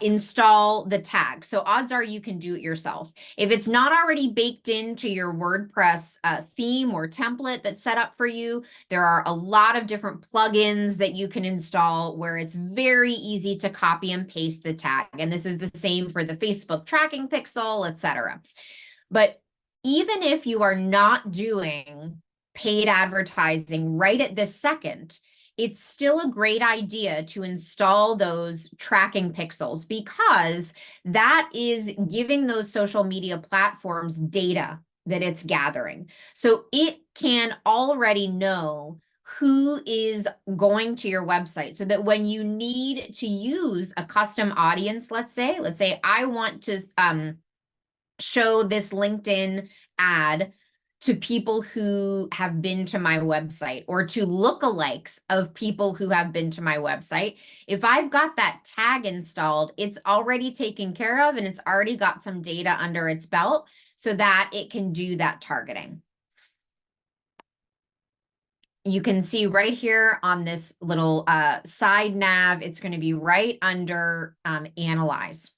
install the tag. So odds are you can do it yourself. If it's not already baked into your WordPress theme or template that's set up for you, there are a lot of different plugins that you can install where it's very easy to copy and paste the tag. And this is the same for the Facebook tracking pixel, etc. But even if you are not doing paid advertising right at this second, it's still a great idea to install those tracking pixels, because that is giving those social media platforms data that it's gathering. So it can already know who is going to your website, so that when you need to use a custom audience, let's say I want to show this LinkedIn ad to people who have been to my website, or to lookalikes of people who have been to my website. If I've got that tag installed, it's already taken care of and it's already got some data under its belt so that it can do that targeting. You can see right here on this little side nav, it's going to be right under Analyze.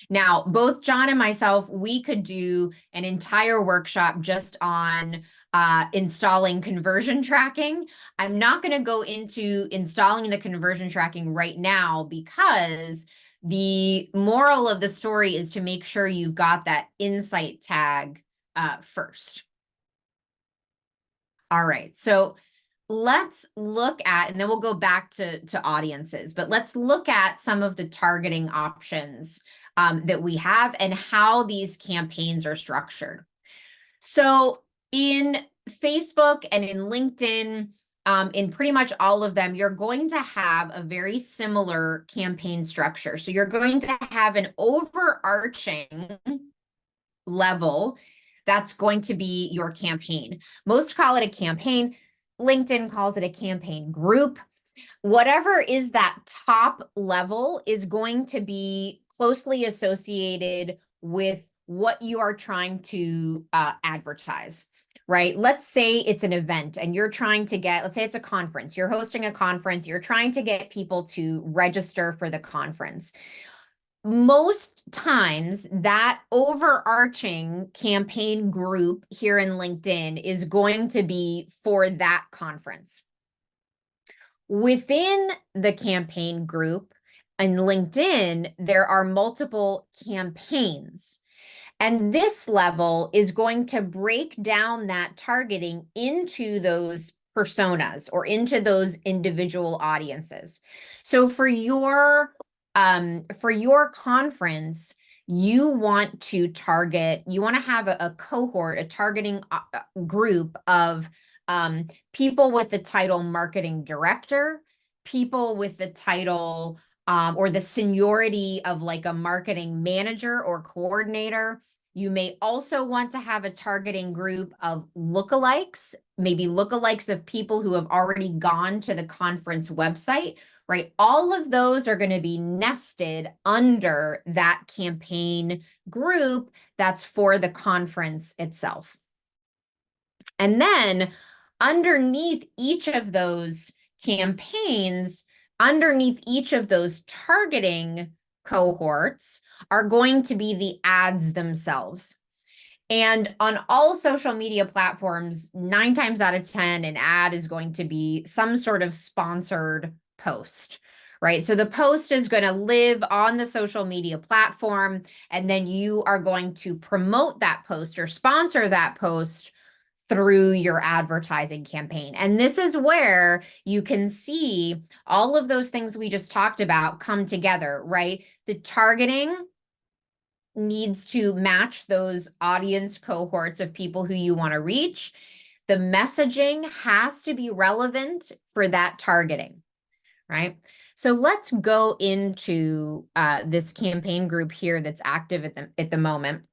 Now, both John and myself, we could do an entire workshop just on installing conversion tracking. I'm not going to go into installing the conversion tracking right now, because the moral of the story is to make sure you've got that insight tag first. All right, so let's look at, and then we'll go back to audiences, but let's look at some of the targeting options that we have and how these campaigns are structured. So in Facebook and in LinkedIn, in pretty much all of them, you're going to have a very similar campaign structure. So you're going to have an overarching level that's going to be your campaign. Most call it a campaign. LinkedIn calls it a campaign group. Whatever is that top level is going to be closely associated with what you are trying to advertise, right? Let's say it's an event and you're trying to get, let's say it's a conference, you're hosting a conference, you're trying to get people to register for the conference. Most times that overarching campaign group here in LinkedIn is going to be for that conference. Within the campaign group in LinkedIn, there are multiple campaigns. And this level is going to break down that targeting into those personas or into those individual audiences. So for your conference, you want to target, you want to have a cohort, a targeting group of people with the title marketing director, people with the title or the seniority of like a marketing manager or coordinator. You may also want to have a targeting group of lookalikes, maybe lookalikes of people who have already gone to the conference website, right? All of those are going to be nested under that campaign group that's for the conference itself. And then underneath each of those campaigns, underneath each of those targeting cohorts are going to be the ads themselves. And on all social media platforms, 9 times out of 10, an ad is going to be some sort of sponsored post, right? So the post is going to live on the social media platform, and then you are going to promote that post or sponsor that post through your advertising campaign. And this is where you can see all of those things we just talked about come together, right? The targeting needs to match those audience cohorts of people who you want to reach. The messaging has to be relevant for that targeting, right? So let's go into this campaign group here that's active at the moment.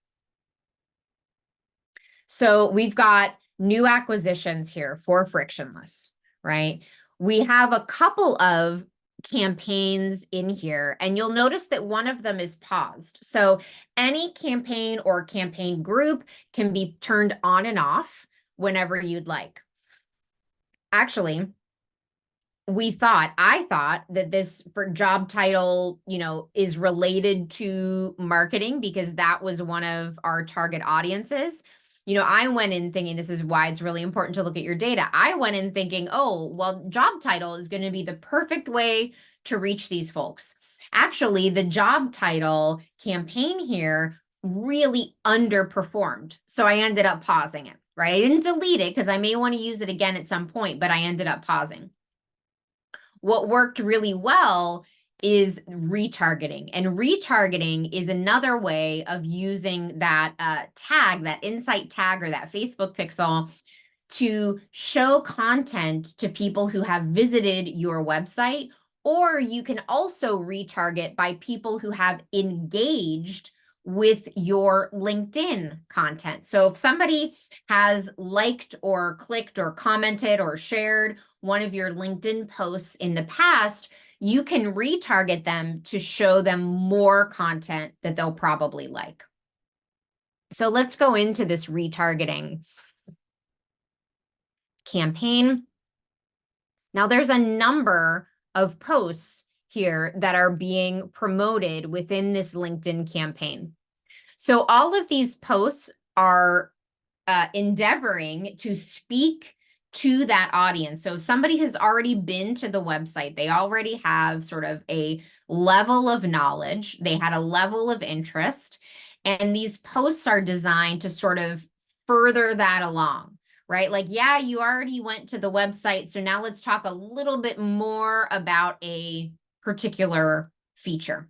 So we've got new acquisitions here for frictionless, right? We have a couple of campaigns in here, and you'll notice that one of them is paused. So any campaign or campaign group can be turned on and off whenever you'd like. Actually, I thought that this for job title, is related to marketing because that was one of our target audiences. I went in thinking, this is why it's really important to look at your data. I went in thinking, oh, well, job title is going to be the perfect way to reach these folks. Actually, the job title campaign here really underperformed. So I ended up pausing it, right? I didn't delete it because I may want to use it again at some point, but I ended up pausing. What worked really well is retargeting. And retargeting is another way of using that tag, that insight tag or that Facebook pixel to show content to people who have visited your website, or you can also retarget by people who have engaged with your LinkedIn content. So if somebody has liked or clicked or commented or shared one of your LinkedIn posts in the past, you can retarget them to show them more content that they'll probably like. So let's go into this retargeting campaign. Now there's a number of posts here that are being promoted within this LinkedIn campaign. So all of these posts are endeavoring to speak to that audience. So if somebody has already been to the website, they already have sort of a level of knowledge, they had a level of interest, and these posts are designed to sort of further that along, right? Like, yeah, you already went to the website, so now let's talk a little bit more about a particular feature.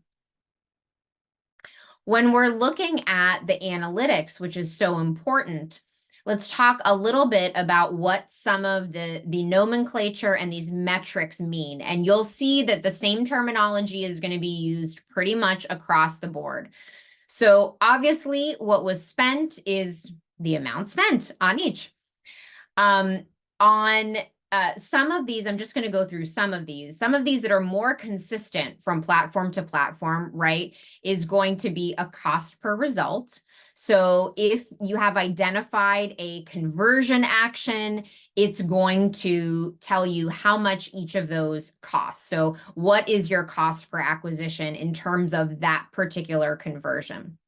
When we're looking at the analytics, which is so important, let's talk a little bit about what some of the nomenclature and these metrics mean. And you'll see that the same terminology is going to be used pretty much across the board. So obviously, what was spent is the amount spent on each. On some of these, I'm just going to go through some of these. Some of these that are more consistent from platform to platform, right, is going to be a cost per result. So if you have identified a conversion action, it's going to tell you how much each of those costs. So what is your cost per acquisition in terms of that particular conversion?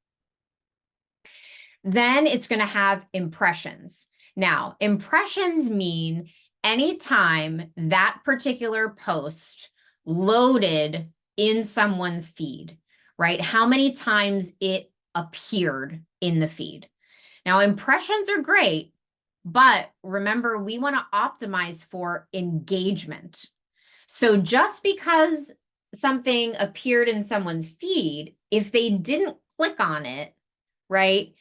Then it's going to have impressions. Now, impressions mean anytime that particular post loaded in someone's feed, right? How many times it appeared in the feed. Now, impressions are great, but remember, we want to optimize for engagement. So just because something appeared in someone's feed, if they didn't click on it, right?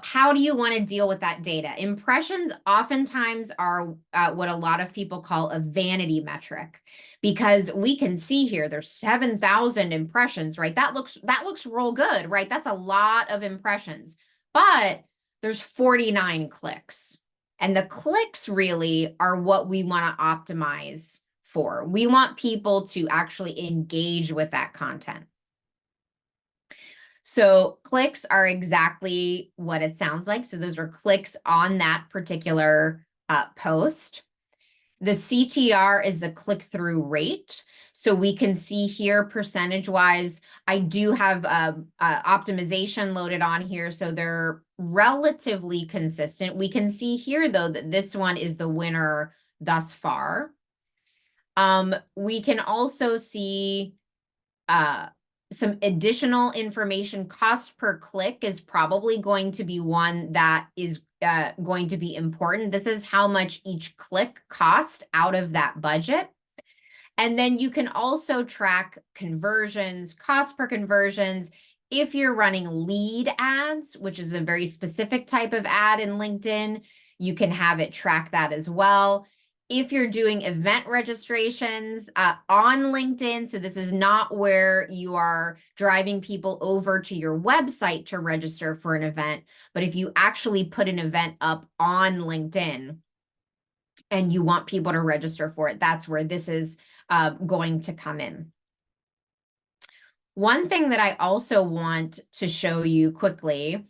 How do you want to deal with that data? Impressions oftentimes are what a lot of people call a vanity metric, because we can see here there's 7,000 impressions, right? That looks real good, right? That's a lot of impressions, but there's 49 clicks. And the clicks really are what we want to optimize for. We want people to actually engage with that content. So clicks are exactly what it sounds like. So those are clicks on that particular post. The CTR is the click-through rate. So we can see here percentage-wise, I do have optimization loaded on here, so they're relatively consistent. We can see here, though, that this one is the winner thus far. We can also see some additional information. Cost per click is probably going to be one that is going to be important. This is how much each click cost out of that budget. And then you can also track conversions, cost per conversions. If you're running lead ads, which is a very specific type of ad in LinkedIn, you can have it track that as well. If you're doing event registrations on LinkedIn, so this is not where you are driving people over to your website to register for an event, but if you actually put an event up on LinkedIn and you want people to register for it, that's where this is going to come in. One thing that I also want to show you quickly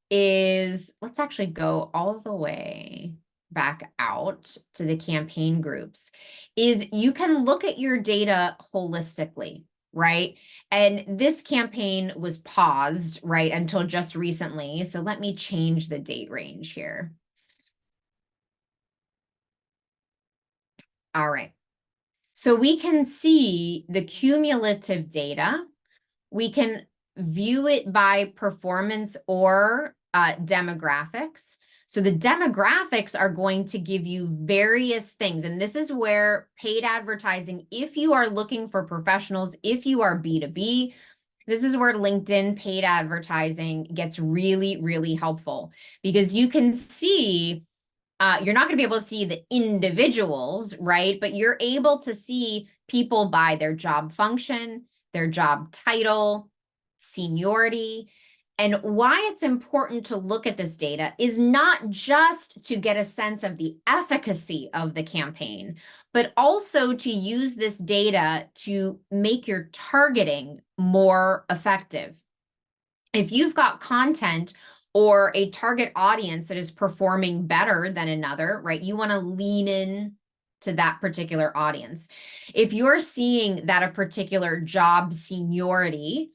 is, let's actually go all the way back out to the campaign groups, is you can look at your data holistically, right? And this campaign was paused, right, until just recently. So let me change the date range here. All right. So we can see the cumulative data. We can view it by performance or demographics. So the demographics are going to give you various things. And this is where paid advertising, if you are looking for professionals, if you are B2B, This is where LinkedIn paid advertising gets really, really helpful, because you can see, you're not going to be able to see the individuals, right? But you're able to see people by their job function, their job title, seniority. And why it's important to look at this data is not just to get a sense of the efficacy of the campaign, but also to use this data to make your targeting more effective. If you've got content or a target audience that is performing better than another, right, you want to lean in to that particular audience. If you're seeing that a particular job seniority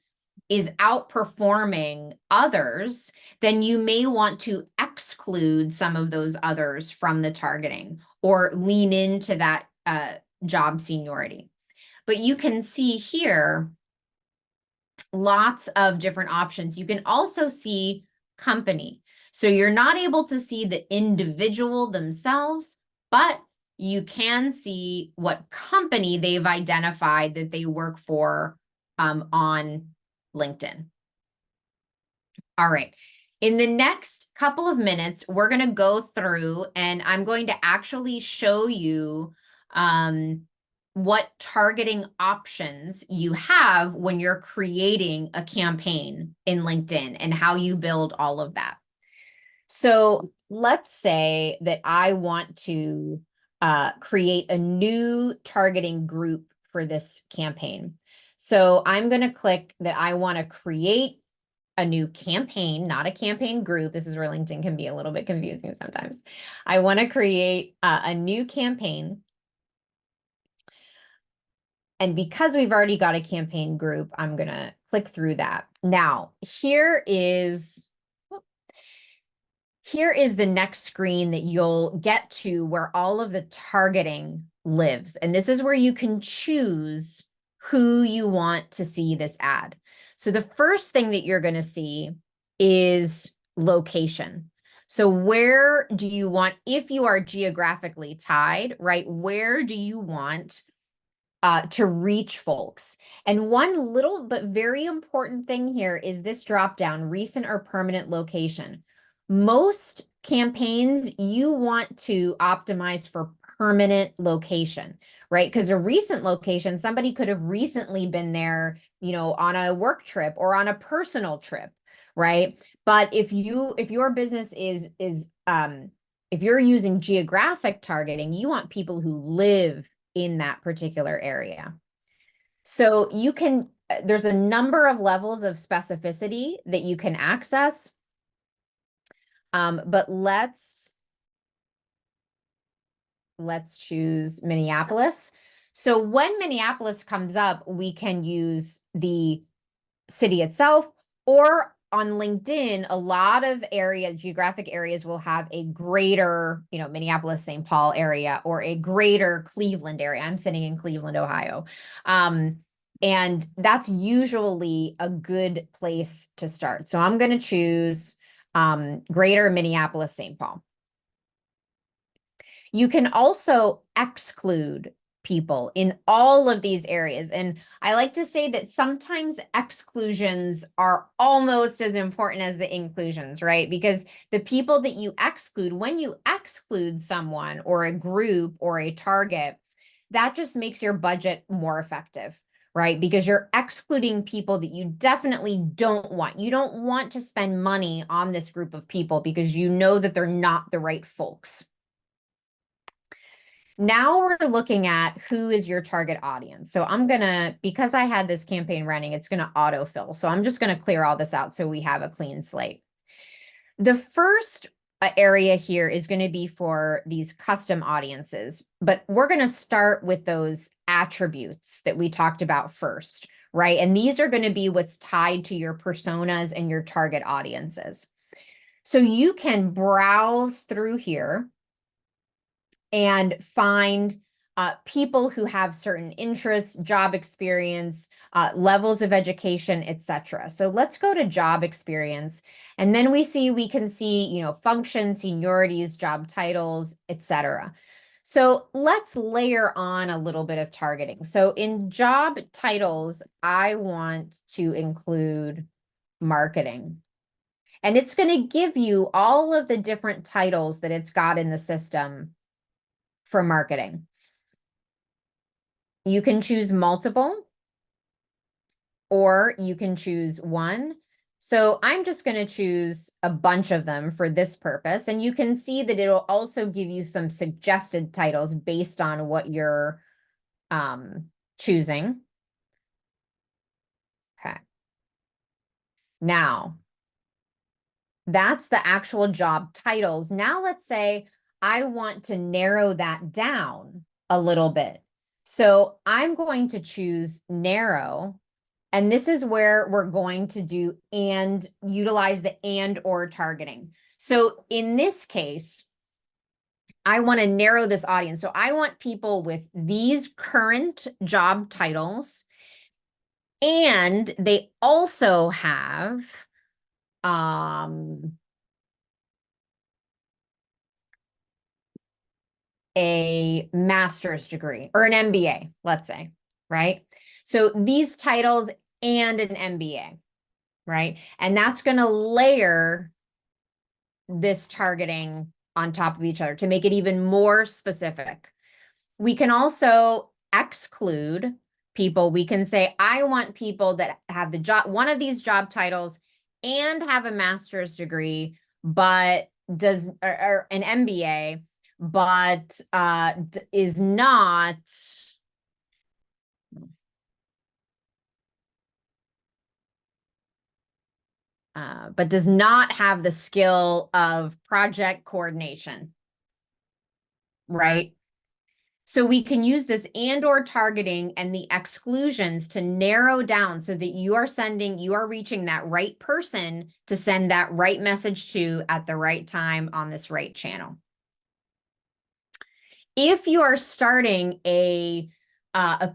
is outperforming others, then you may want to exclude some of those others from the targeting or lean into that job seniority. But you can see here lots of different options. You can also see company. So you're not able to see the individual themselves, but you can see what company they've identified that they work for on LinkedIn. All right. In the next couple of minutes, we're going to go through and I'm going to actually show you what targeting options you have when you're creating a campaign in LinkedIn and how you build all of that. So let's say that I want to create a new targeting group for this campaign. So I'm going to click that I want to create a new campaign, not a campaign group. This is where LinkedIn can be a little bit confusing sometimes. I want to create a new campaign. And because we've already got a campaign group, I'm going to click through that. Now, here is the next screen that you'll get to where all of the targeting lives. And this is where you can choose who you want to see this ad. So the first thing that you're going to see is location. So where do you want, if you are geographically tied, right, where do you want to reach folks? And one little but very important thing here is this drop down, recent or permanent location. Most campaigns, you want to optimize for permanent location, right? Because a recent location, somebody could have recently been there, you know, on a work trip or on a personal trip, right? But if your business is if you're using geographic targeting, you want people who live in that particular area. So you can, there's a number of levels of specificity that you can access. But let's choose Minneapolis. So when Minneapolis comes up, we can use the city itself, or on LinkedIn, a lot of geographic areas will have a greater, you know, Minneapolis, St. Paul area, or a greater Cleveland area. I'm sitting in Cleveland, Ohio. And that's usually a good place to start. So I'm going to choose greater Minneapolis, St. Paul. You can also exclude people in all of these areas. And I like to say that sometimes exclusions are almost as important as the inclusions, right? Because the people that you exclude, when you exclude someone or a group or a target, that just makes your budget more effective, right? Because you're excluding people that you definitely don't want. You don't want to spend money on this group of people because you know that they're not the right folks. Now we're looking at who is your target audience. So I'm going to, because I had this campaign running, it's going to autofill. So I'm just going to clear all this out so we have a clean slate. The first area here is going to be for these custom audiences, but we're going to start with those attributes that we talked about first, right? And these are going to be what's tied to your personas and your target audiences. So you can browse through here and find people who have certain interests, job experience, levels of education, etc. So let's go to job experience, and then we can see, you know, functions, seniorities, job titles, etc. So let's layer on a little bit of targeting. So in job titles, I want to include marketing. And it's going to give you all of the different titles that it's got in the system for marketing. You can choose multiple, or you can choose one. So I'm just going to choose a bunch of them for this purpose. And you can see that it'll also give you some suggested titles based on what you're choosing. Okay. Now, that's the actual job titles. Now let's say I want to narrow that down a little bit. So I'm going to choose narrow. And this is where we're going to do and utilize the and or targeting. So in this case, I want to narrow this audience. So I want people with these current job titles, and they also have a master's degree or an MBA, let's say, right? So these titles and an MBA, right? And that's going to layer this targeting on top of each other to make it even more specific. We can also exclude people. We can say, I want people that have the job, one of these job titles and have a master's degree, but does or an MBA, but is not but does not have the skill of project coordination, right? So we can use this and or targeting and the exclusions to narrow down so that you are reaching that right person to send that right message to at the right time on this right channel. If you are starting a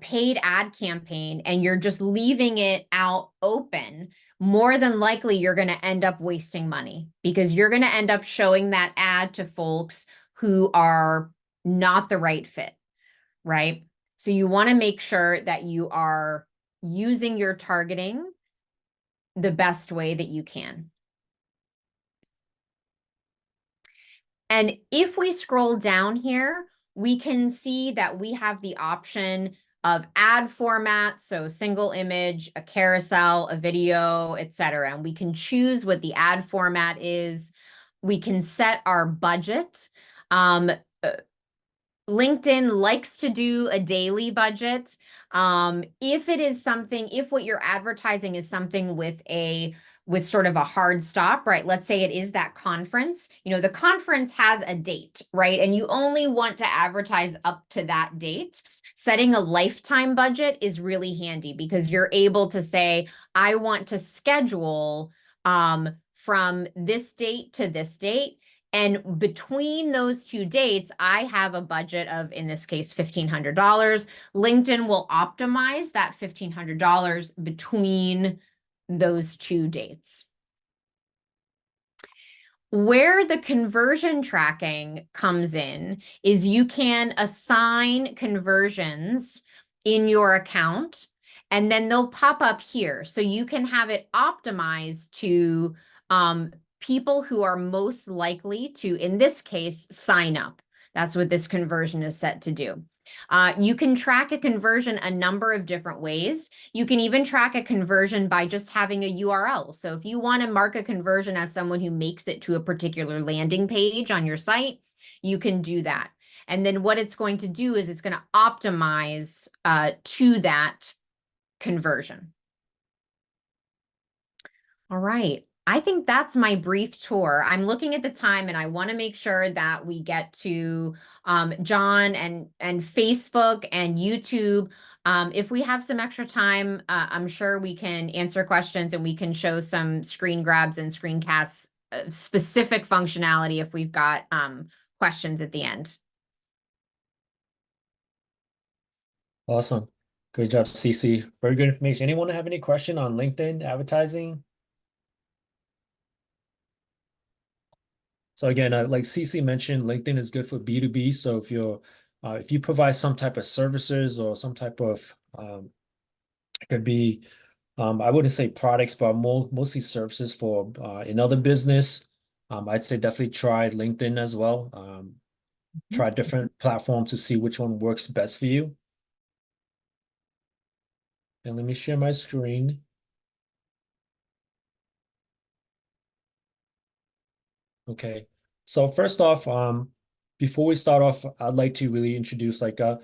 paid ad campaign and you're just leaving it out open, more than likely you're going to end up wasting money because you're going to end up showing that ad to folks who are not the right fit, right? So you want to make sure that you are using your targeting the best way that you can. And if we scroll down here, we can see that we have the option of ad format, so single image, a carousel, a video, etc. And we can choose what the ad format is. We can set our budget. LinkedIn likes to do a daily budget. If it is something, if what you're advertising is something with sort of a hard stop, right? Let's say it is that conference. You know, the conference has a date, right? And you only want to advertise up to that date. Setting a lifetime budget is really handy because you're able to say, I want to schedule from this date to this date. And between those two dates, I have a budget of, in this case, $1,500. LinkedIn will optimize that $1,500 between those two dates. Where the conversion tracking comes in is you can assign conversions in your account, and then they'll pop up here. So you can have it optimized to people who are most likely to, in this case, sign up. That's what this conversion is set to do. You can track a conversion a number of different ways. You can even track a conversion by just having a URL. So if you want to mark a conversion as someone who makes it to a particular landing page on your site, you can do that. And then what it's going to do is it's going to optimize to that conversion. All right. I think that's my brief tour. I'm looking at the time and I want to make sure that we get to John and Facebook and YouTube. If we have some extra time, I'm sure we can answer questions and we can show some screen grabs and screencasts, specific functionality if we've got questions at the end. Awesome. Good job, CC. Very good information. Anyone have any question on LinkedIn advertising? So again, like CC mentioned, LinkedIn is good for B2B. So if you're If you provide some type of services or some type of, it could be, I wouldn't say products, but mostly services for another business. I'd say definitely try LinkedIn as well. Try different platforms to see which one works best for you. And let me share my screen. Okay. So first off, before we start off, I'd like to really introduce we're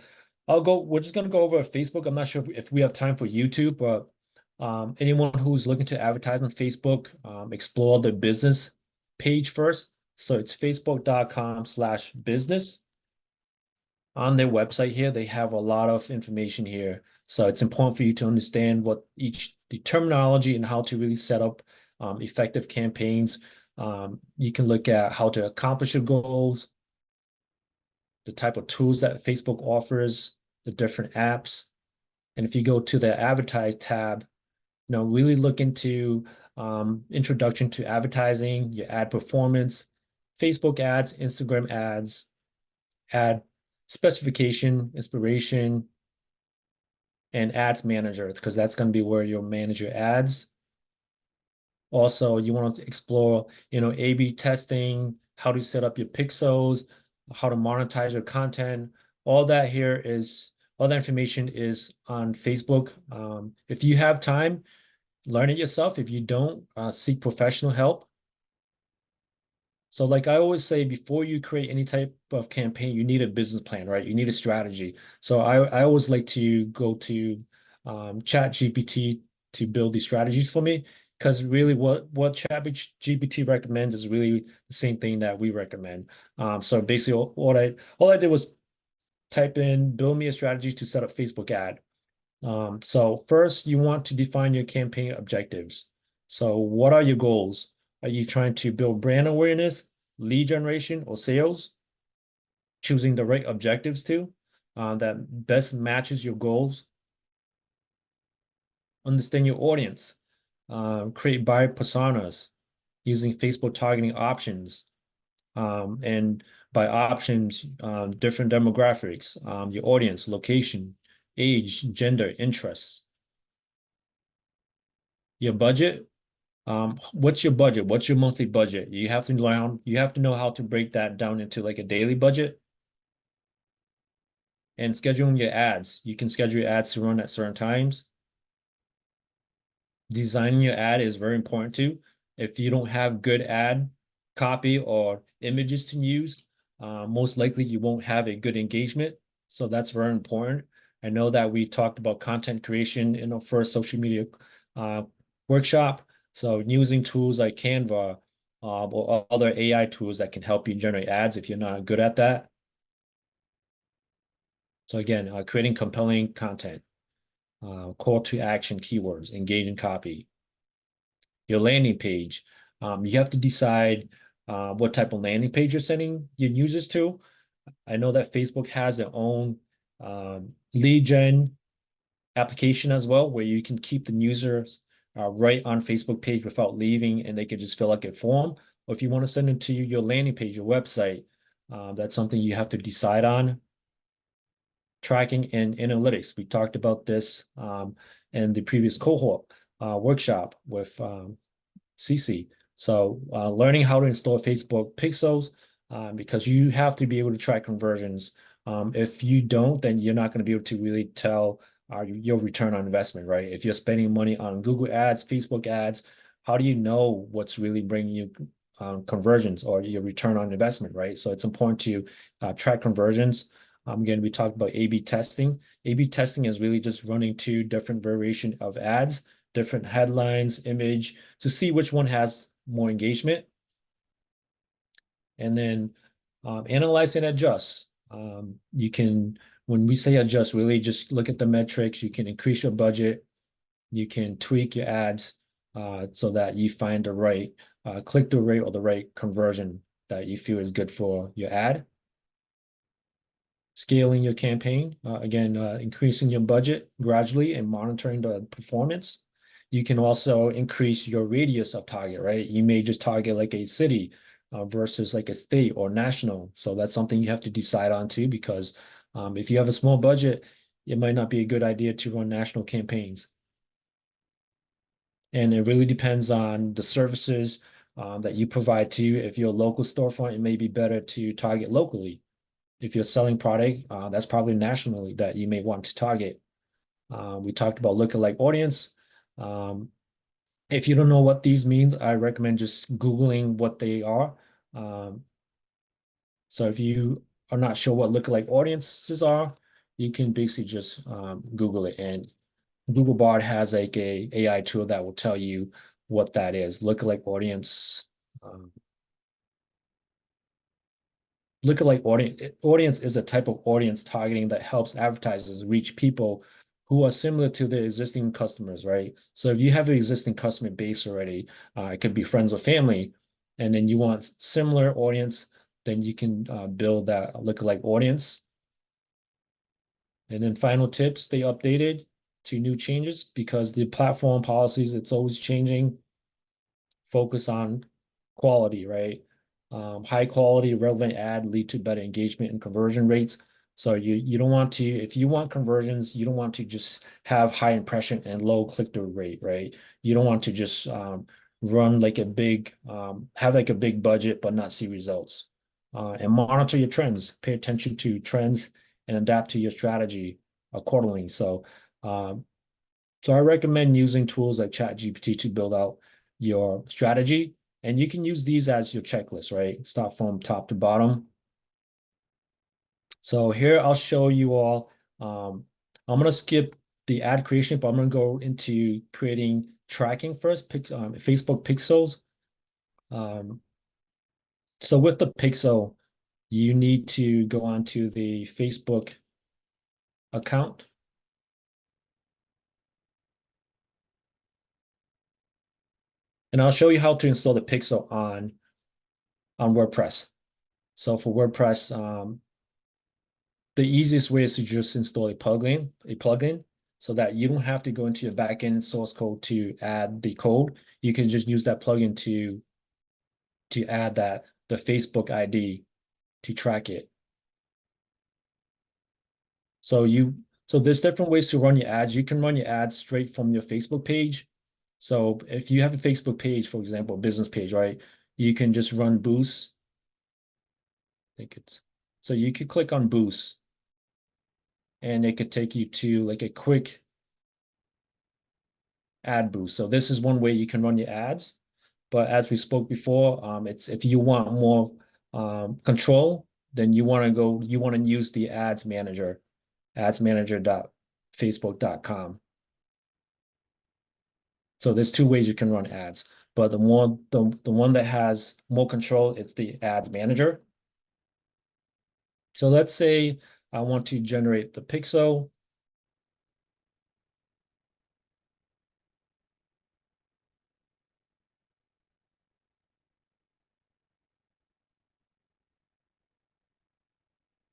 just gonna go over Facebook. I'm not sure if we have time for YouTube, but anyone who's looking to advertise on Facebook, explore the business page first. So it's facebook.com/business. On their website here, they have a lot of information here. So it's important for you to understand what the terminology and how to really set up effective campaigns. You can look at how to accomplish your goals, the type of tools that Facebook offers, the different apps. And if you go to the advertise tab, really look into introduction to advertising, your ad performance, Facebook ads, Instagram ads, ad specification, inspiration, and ads manager, because that's going to be where you'll manage your ads. Also, you want to explore, A/B testing, how to set up your pixels, how to monetize your content. All that information is on Facebook. If you have time, learn it yourself. If you don't, seek professional help. So like I always say, before you create any type of campaign, you need a business plan, right? You need a strategy. So I always like to go to Chat GPT to build these strategies for me, because really what Chat GPT recommends is really the same thing that we recommend. So basically all I did was type in, build me a strategy to set up Facebook ad. So first, you want to define your campaign objectives. So what are your goals? Are you trying to build brand awareness, lead generation, or sales? Choosing the right objectives that best matches your goals. Understand your audience. Create buyer personas using Facebook targeting options. And by options, different demographics, your audience, location, age, gender, interests. Your budget. What's your budget? What's your monthly budget? You have to know how to break that down into like a daily budget. And scheduling your ads. You can schedule your ads to run at certain times. Designing your ad is very important too. If you don't have good ad copy or images to use, most likely you won't have a good engagement. So that's very important. I know that we talked about content creation in our first social media uh, workshop. So using tools like Canva or other AI tools that can help you generate ads if you're not good at that. So again, creating compelling content, call to action keywords, engaging copy. Your landing page, you have to decide what type of landing page you're sending your users to. I know that Facebook has their own lead gen application as well, where you can keep the users right on Facebook page without leaving, and they can just fill out a form. Or if you want to send it to your landing page, your website, that's something you have to decide on. Tracking and analytics. We talked about this in the previous cohort workshop with CC. So learning how to install Facebook pixels, because you have to be able to track conversions. If you don't, then you're not going to be able to really tell your return on investment, right? If you're spending money on Google ads, Facebook ads, how do you know what's really bringing you conversions or your return on investment, right? So it's important to track conversions. Again, we talked about A/B testing. A/B testing is really just running two different variation of ads, different headlines, image, to see which one has more engagement. And then analyze and adjust. When we say adjust, really just look at the metrics. You can increase your budget. You can tweak your ads so that you find the right click-through rate or the right conversion that you feel is good for your ad. Scaling your campaign, again, increasing your budget gradually and monitoring the performance. You can also increase your radius of target, right? You may just target like a city versus like a state or national. So that's something you have to decide on too, because If you have a small budget, it might not be a good idea to run national campaigns. And it really depends on the services that you provide to you. If you're a local storefront, it may be better to target locally. If you're selling product, that's probably nationally that you may want to target. We talked about lookalike audience. Um, if you don't know what these means, I recommend just Googling what they are. Um, so if you are not sure what lookalike audiences are, you can basically just Google it, and Google Bard has like a AI tool that will tell you what that is. Lookalike audience. Um, Lookalike audience is a type of audience targeting that helps advertisers reach people who are similar to their existing customers, right? So if you have an existing customer base already, it could be friends or family, and then you want similar audience, then you can build that lookalike audience. And then final tips, stay updated to new changes because the platform policies, it's always changing. Focus on quality, right? High quality, relevant ad lead to better engagement and conversion rates. So you don't want to, if you want conversions, you don't want to just have high impression and low click-through rate, right? You don't want to just run like a big, have like a big budget but not see results. And monitor your trends, pay attention to trends and adapt to your strategy accordingly. So I recommend using tools like ChatGPT to build out your strategy. And you can use these as your checklist, right? Start from top to bottom. So here I'll show you all. I'm going to skip the ad creation, but I'm going to go into creating tracking first, Facebook pixels. Um, so with the pixel, you need to go onto the Facebook account. And I'll show you how to install the pixel on WordPress. So for WordPress, the easiest way is to just install a plugin, so that you don't have to go into your backend source code to add the code. You can just use that plugin to add the Facebook ID to track it. So there's different ways to run your ads. You can run your ads straight from your Facebook page. So if you have a Facebook page, for example, a business page, right? You can just run boost. I think it's so you could click on boost and it could take you to like a quick ad boost. So this is one way you can run your ads. But as we spoke before, it's if you want more control, then you want to use the ads manager, adsmanager.facebook.com. So there's two ways you can run ads, but the one that has more control, it's the ads manager. So let's say I want to generate the pixel.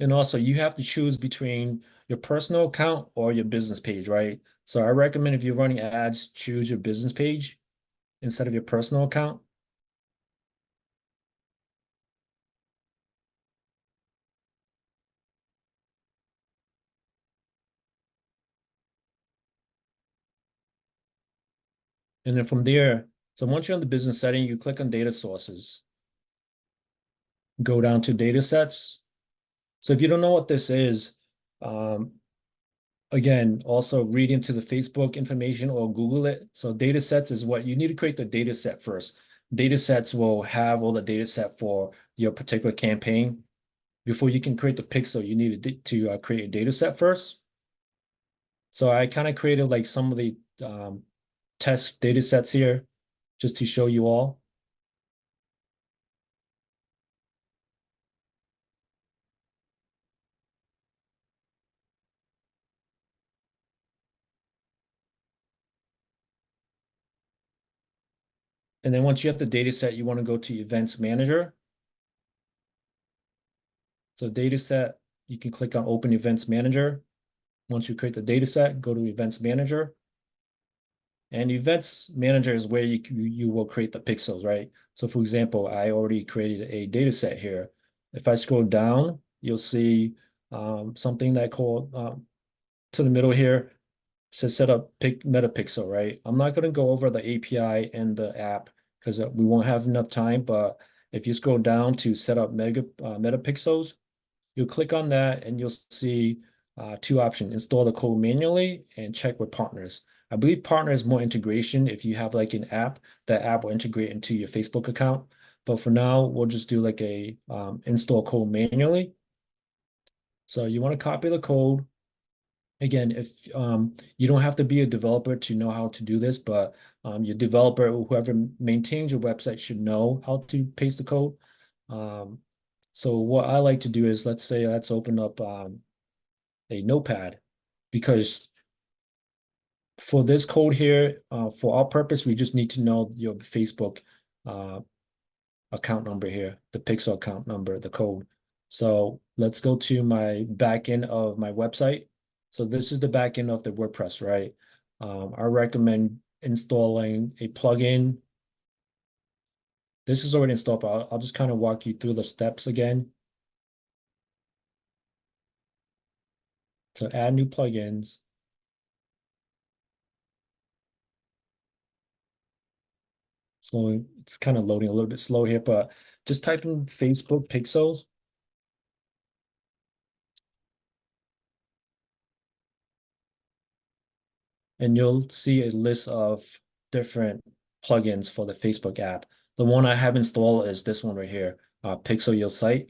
And also you have to choose between your personal account or your business page, right? So I recommend if you're running ads, choose your business page instead of your personal account. And then from there, so once you're on the business setting, you click on data sources, go down to data sets. So if you don't know what this is, um, again, also read into the Facebook information or Google it. So data sets is what you need to create the data set first. Data sets will have all the data set for your particular campaign. Before you can create the pixel, you need to create a data set first. So I kind of created like some of the test data sets here just to show you all. And then once you have the data set, you want to go to Events Manager. So data set, you can click on Open Events Manager. Once you create the data set, go to Events Manager. And Events Manager is where you will create the pixels, right? So for example, I already created a data set here. If I scroll down, you'll see something that called to the middle here says set up Metapixel, right? I'm not going to go over the API and the app because we won't have enough time. But if you scroll down to set up Metapixels, you'll click on that and you'll see two options: install the code manually and check with partners. I believe partner is more integration. If you have like an app, that app will integrate into your Facebook account. But for now, we'll just do like a install code manually. So you want to copy the code. Again, if you don't have to be a developer to know how to do this, but your developer or whoever maintains your website should know how to paste the code. Um, so what I like to do is, let's open up a notepad, because for this code here, for our purpose, we just need to know your Facebook uh, account number here, the pixel account number, the code. So let's go to my back end of my website. So this is the back end of the WordPress, right? I recommend installing a plugin. This is already installed, but I'll just kind of walk you through the steps again. So add new plugins. So it's kind of loading a little bit slow here, but just type in Facebook pixels, and you'll see a list of different plugins for the Facebook app. The one I have installed is this one right here, Pixel Your Site.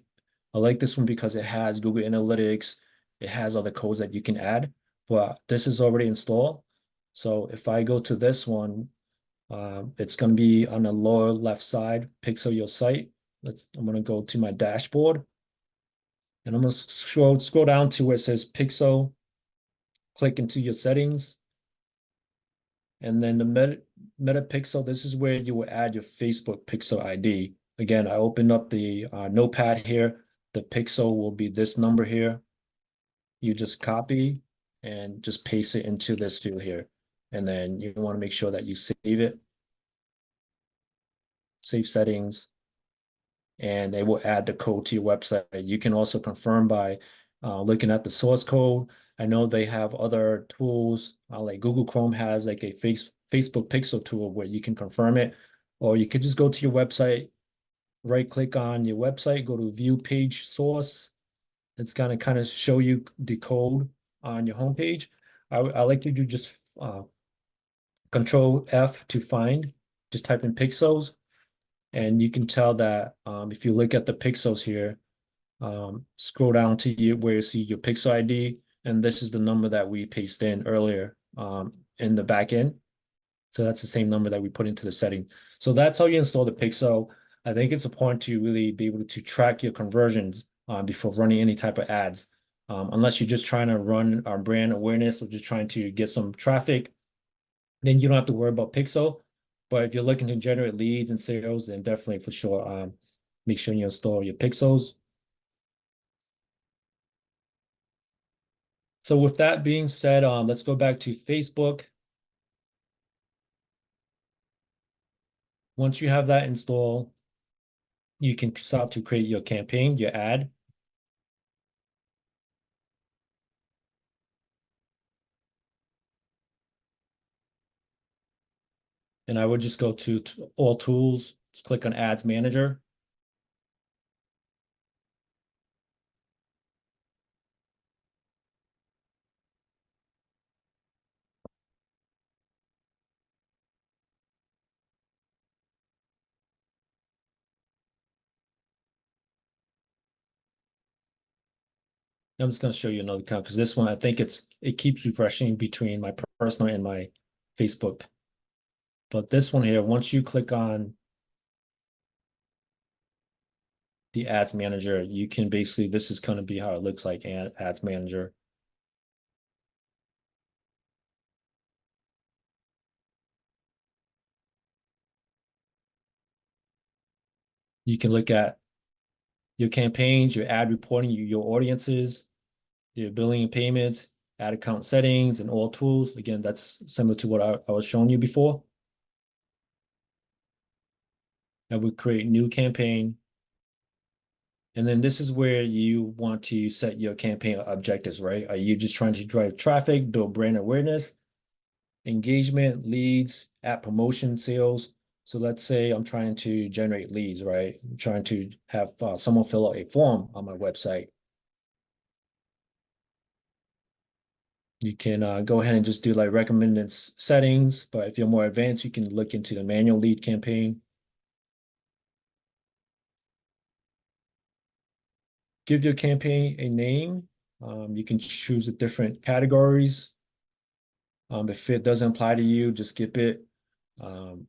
I like this one because it has Google Analytics. It has other codes that you can add, but this is already installed. So if I go to this one, it's going to be on the lower left side, Pixel Your Site. I'm going to go to my dashboard, and I'm going to scroll down to where it says Pixel, click into your settings. And then the meta pixel, this is where you will add your Facebook pixel ID. Again, I opened up the notepad here. The pixel will be this number here. You just copy and just paste it into this field here. And then you want to make sure that you save it, save settings, and they will add the code to your website. You can also confirm by looking at the source code. I know they have other tools, like Google Chrome has like a Facebook Pixel tool where you can confirm it, or you could just go to your website, right click on your website, go to view page source. It's gonna kind of show you the code on your homepage. I like to do just Control F to find, just type in pixels, and you can tell that if you look at the pixels here, scroll down to you where you see your pixel ID, and this is the number that we pasted in earlier in the back end. So that's the same number that we put into the setting. So that's how you install the pixel. I think it's important to really be able to track your conversions before running any type of ads. Unless you're just trying to run our brand awareness or just trying to get some traffic, then you don't have to worry about pixel. But if you're looking to generate leads and sales, then definitely for sure, make sure you install your pixels. So with that being said, let's go back to Facebook. Once you have that installed, you can start to create your campaign, your ad. And I would just go to all tools, click on Ads Manager. I'm just going to show you another account because this one, I think it keeps refreshing between my personal and my Facebook. But this one here, once you click on the Ads Manager, you can basically, this is going to be how it looks like, Ads Manager. You can look at your campaigns, your ad reporting, your audiences, your billing and payments, ad account settings, and all tools. Again, that's similar to what I was showing you before. I would create new campaign, And then this is where you want to set your campaign objectives, right? Are you just trying to drive traffic, build brand awareness, engagement, leads, app promotion, sales? So let's say I'm trying to generate leads, right? I'm trying to have someone fill out a form on my website. You can go ahead and just do like recommended settings, but if you're more advanced, you can look into the manual lead campaign. Give your campaign a name. You can choose the different categories. If it doesn't apply to you, just skip it. Um,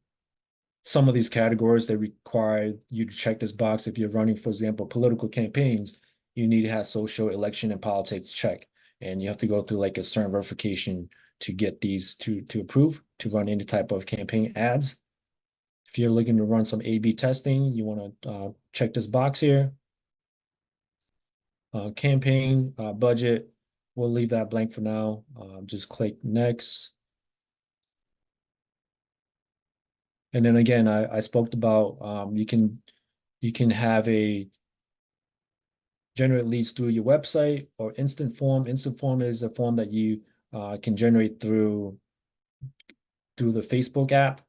some of these categories, they require you to check this box. If you're running, for example, political campaigns, you need to have social, election, and politics check. And you have to go through like a certain verification to get these to approve to run any type of campaign ads. If you're looking to run some A/B testing, you want to check this box here. Campaign budget, we'll leave that blank for now. Just click next. And then again, I spoke about you can have a generate leads through your website or instant form. Instant form is a form that you can generate through the Facebook app.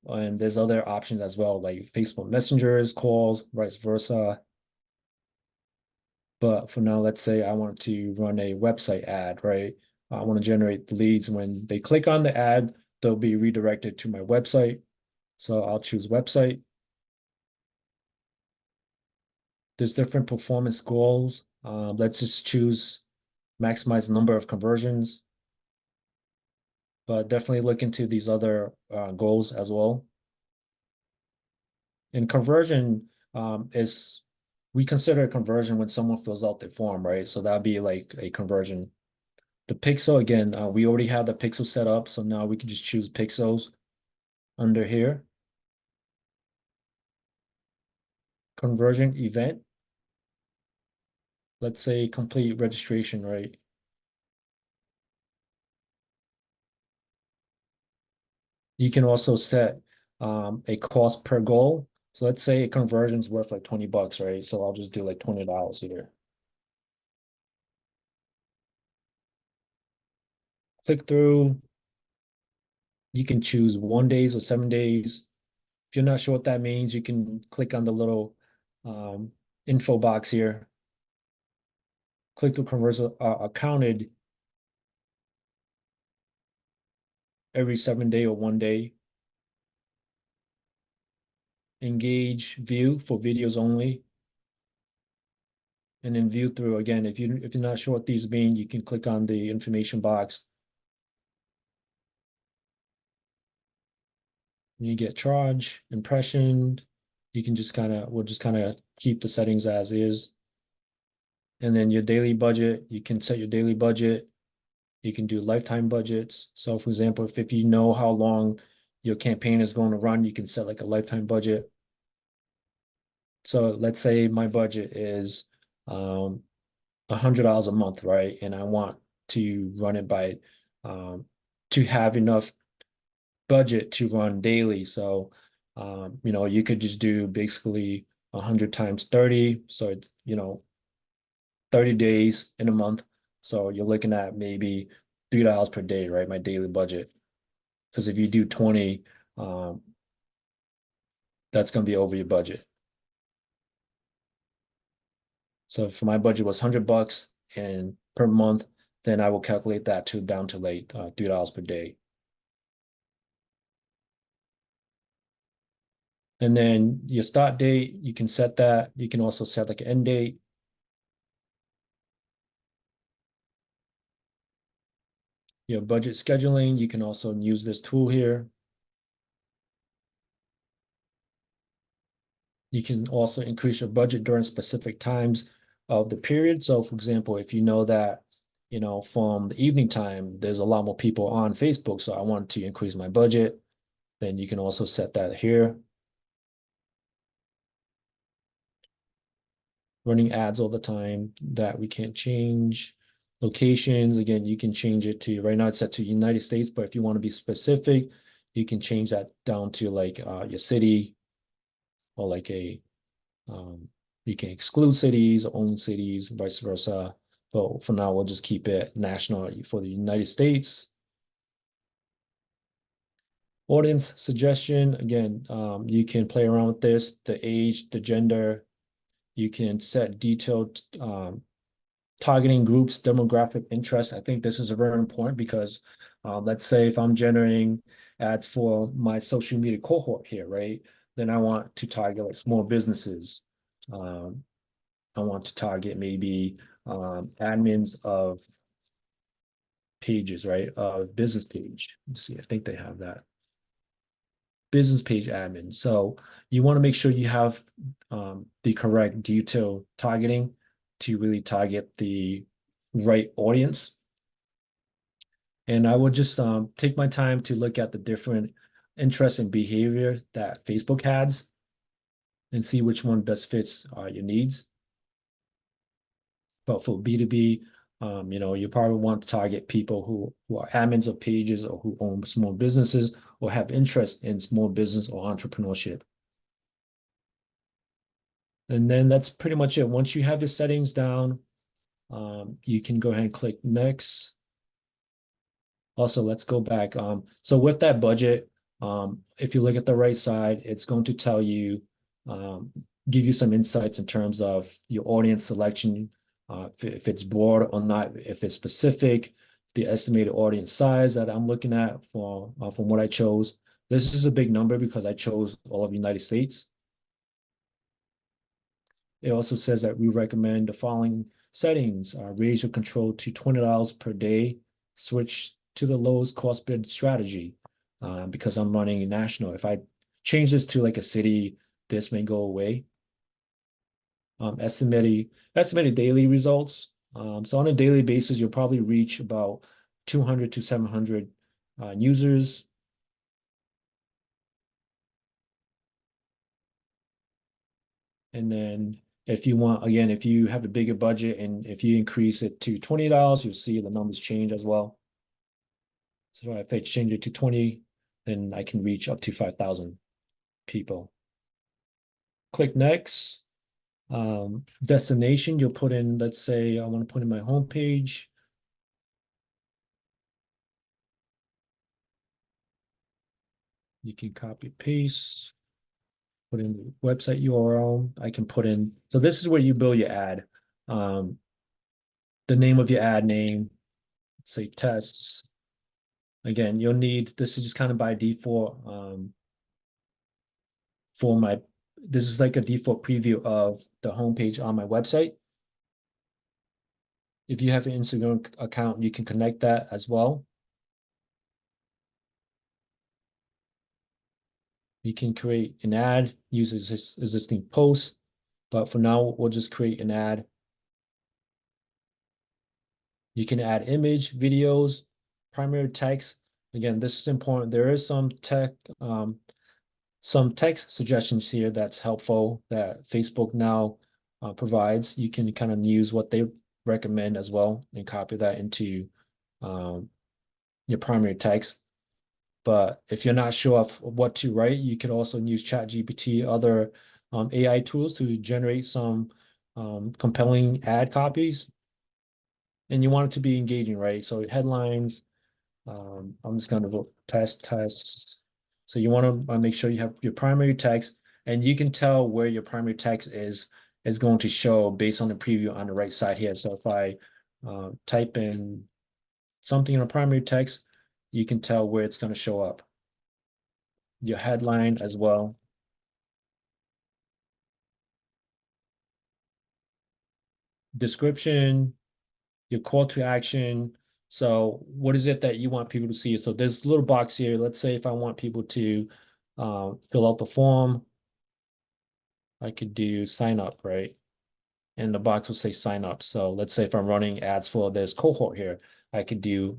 And there's other options as well, like Facebook messengers, calls, vice versa. But for now, let's say I want to run a website ad, right? I want to generate the leads. When they click on the ad, they'll be redirected to my website. So I'll choose website. There's different performance goals. Let's just choose maximize the number of conversions, but definitely look into these other goals as well. And conversion is, we consider a conversion when someone fills out the form, right? So that'd be like a conversion. The pixel, again, we already have the pixel set up, so now we can just choose pixels under here. Conversion event, let's say complete registration, right? You can also set a cost per goal. So let's say a conversion's worth like 20 bucks, right? So I'll just do like $20 here. Click through. You can choose 1 days or 7 days. If you're not sure what that means, you can click on the little info box here. Click to conversion accounted every 7 day or 1 day. Engage view for videos only. And then view through again. If you're not sure what these mean, you can click on the information box. You get charge, impression. You can just we'll just kind of keep the settings as is. And then your daily budget, you can set your daily budget. You can do lifetime budgets. So for example, if you know how long your campaign is going to run, you can set like a lifetime budget. So let's say my budget is $100 a month, right? And I want to run it by to have enough budget to run daily. So you could just do basically 100 times 30. So it's 30 days in a month. So you're looking at maybe $3 per day, right? My daily budget. Because if you do 20, that's going to be over your budget. So if my budget was 100 bucks and per month, then I will calculate that to down to like $3 per day. And then your start date, you can set that. You can also set like an end date. Your budget scheduling, you can also use this tool here. You can also increase your budget during specific times of the period. So for example, if you know that, from the evening time, there's a lot more people on Facebook, so I want to increase my budget, then you can also set that here. Running ads all the time, that we can't change. Locations, again, you can change it to, right now it's set to United States, but if you want to be specific, you can change that down to like your city or like a You can exclude cities, own cities, vice versa. But for now, we'll just keep it national for the United States. Audience suggestion, again, you can play around with this, the age, the gender. You can set detailed targeting groups, demographic interests. I think this is very important because let's say if I'm generating ads for my social media cohort here, right? Then I want to target like small businesses. I want to target maybe admins of pages, right? Business page. Let's see, I think they have that. Business page admin. So you want to make sure you have the correct detail targeting to really target the right audience. And I would just take my time to look at the different interests and behavior that Facebook has and see which one best fits your needs. But for B2B, you probably want to target people who are admins of pages or who own small businesses or have interest in small business or entrepreneurship. And then that's pretty much it. Once you have your settings down, you can go ahead and click next. Also, let's go back. So with that budget, if you look at the right side, it's going to tell you, give you some insights in terms of your audience selection, if it's broad or not, if it's specific, the estimated audience size that I'm looking at from what I chose. This is a big number because I chose all of the United States. It also says that we recommend the following settings: raise your control to $20 per day, switch to the lowest cost bid strategy, because I'm running national. If I change this to like a city, this may go away. Estimated daily results. So on a daily basis, you'll probably reach about 200 to 700 users. And then if you want, again, if you have a bigger budget and if you increase it to $20, you'll see the numbers change as well. So if I change it to 20, then I can reach up to 5,000 people. Click next. Destination, you'll put in, let's say I want to put in my homepage. You can copy paste, put in the website URL. I can put in, so this is where you build your ad. The name of your ad name, say tests. Again, you'll need, this is just kind of by default for my, this is like a default preview of the homepage on my website. If you have an Instagram account, you can connect that as well. You can create an ad, use existing posts, but for now, we'll just create an ad. You can add image, videos, primary text. Again, this is important. There is some text suggestions here that's helpful that Facebook now provides. You can kind of use what they recommend as well and copy that into your primary text. But if you're not sure of what to write, you can also use ChatGPT, other AI tools to generate some compelling ad copies. And you want it to be engaging, right? So headlines, I'm just going to vote test. So you want to make sure you have your primary text, and you can tell where your primary text is going to show based on the preview on the right side here. So if I type in something in a primary text, you can tell where it's going to show up. Your headline as well. Description, your call to action. So what is it that you want people to see? So there's a little box here. Let's say if I want people to fill out the form, I could do sign up, right? And the box will say sign up. So let's say if I'm running ads for this cohort here, I could do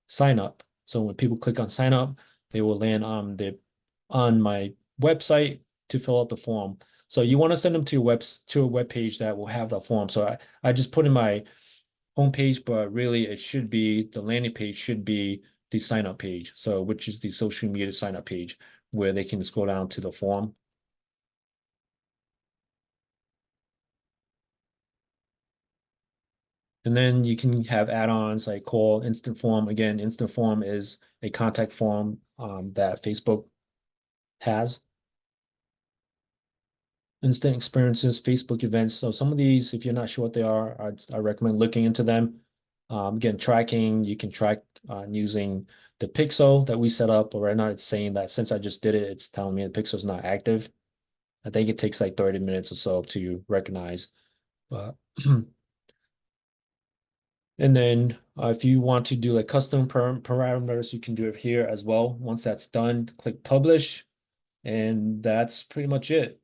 sign up. So when people click on sign up, they will land on my website to fill out the form. So you want to send them to a web page that will have the form. So I just put in my homepage, but really it should be, the landing page should be the sign up page. So which is the social media sign up page where they can scroll down to the form. And then you can have add-ons like call instant form. Again, instant form is a contact form that Facebook has. Instant experiences, Facebook events. So some of these, if you're not sure what they are, I recommend looking into them. Again, tracking, you can track using the pixel that we set up, or right now it's saying that since I just did it, it's telling me the pixel is not active. I think it takes like 30 minutes or so to recognize. But and then if you want to do like custom parameters, you can do it here as well. Once that's done, click publish, and that's pretty much it.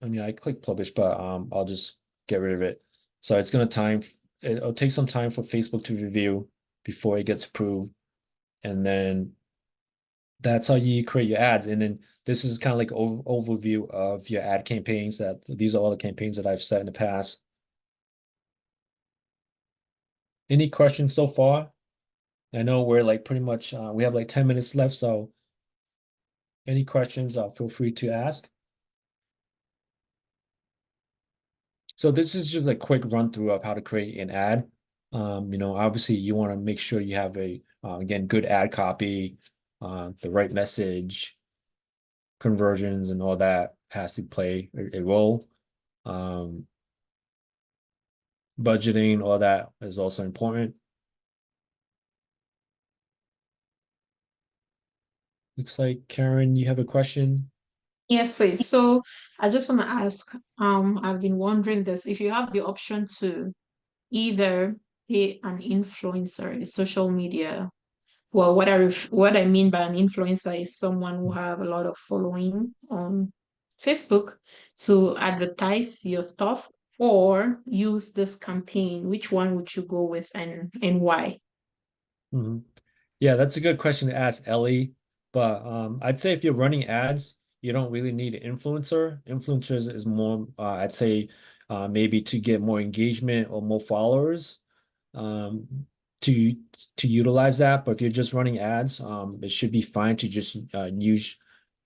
I mean, I click publish, but I'll just get rid of it. So it'll take some time for Facebook to review before it gets approved. And then that's how you create your ads. And then this is kind of like overview of your ad campaigns that these are all the campaigns that I've set in the past. Any questions so far? I know we're like pretty much we have like 10 minutes left, so any questions, feel free to ask. So this is just a quick run through of how to create an ad. Obviously you want to make sure you have again, good ad copy, the right message, conversions and all that has to play a role. Um, Budgeting, all that is also important. Looks like Karen, you have a question. Yes, please. So I just want to ask, I've been wondering this, if you have the option to either pay an influencer in social media, well, what I mean by an influencer is someone who have a lot of following on Facebook to advertise your stuff or use this campaign, which one would you go with and why? Mhm. Yeah, that's a good question to ask Ellie. But I'd say if you're running ads, you don't really need an influencer. Influencers is more, I'd say, maybe to get more engagement or more followers, um, to to utilize that. But if you're just running ads, it should be fine to just use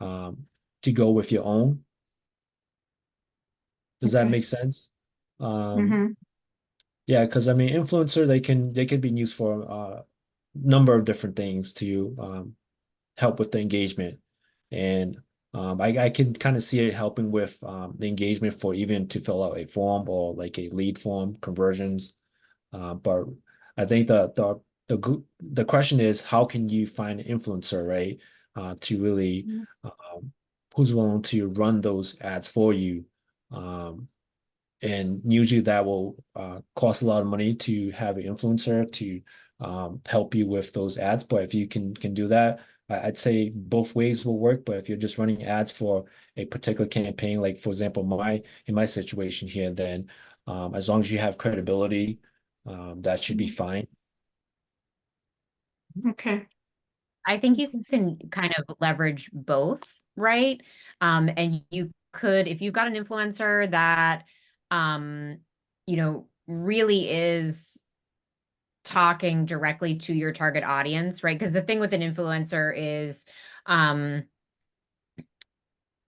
um, to go with your own. Does that Okay. make sense? Um, Mm-hmm. yeah, because I mean, influencer they can be used for a number of different things to help with the engagement. And I can kind of see it helping with the engagement for even to fill out a form or like a lead form conversions. But I think the question is how can you find an influencer, right? To really who's willing to run those ads for you. Um, and usually that will cost a lot of money to have an influencer to help you with those ads. But if you can do that, I'd say both ways will work. But if you're just running ads for a particular campaign, like for example, in my situation here, then as long as you have credibility, that should be fine. Okay. I think you can kind of leverage both, right? And you could, if you've got an influencer that, um, really is talking directly to your target audience, right? Because the thing with an influencer is, um,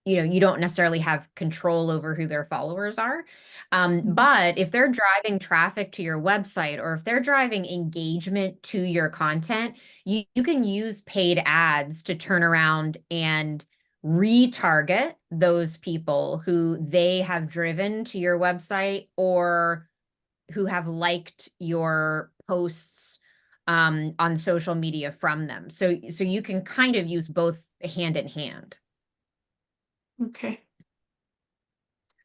you don't necessarily have control over who their followers are. But if they're driving traffic to your website or if they're driving engagement to your content, you can use paid ads to turn around and retarget those people who they have driven to your website or who have liked your posts on social media from them. So you can kind of use both hand in hand. Okay.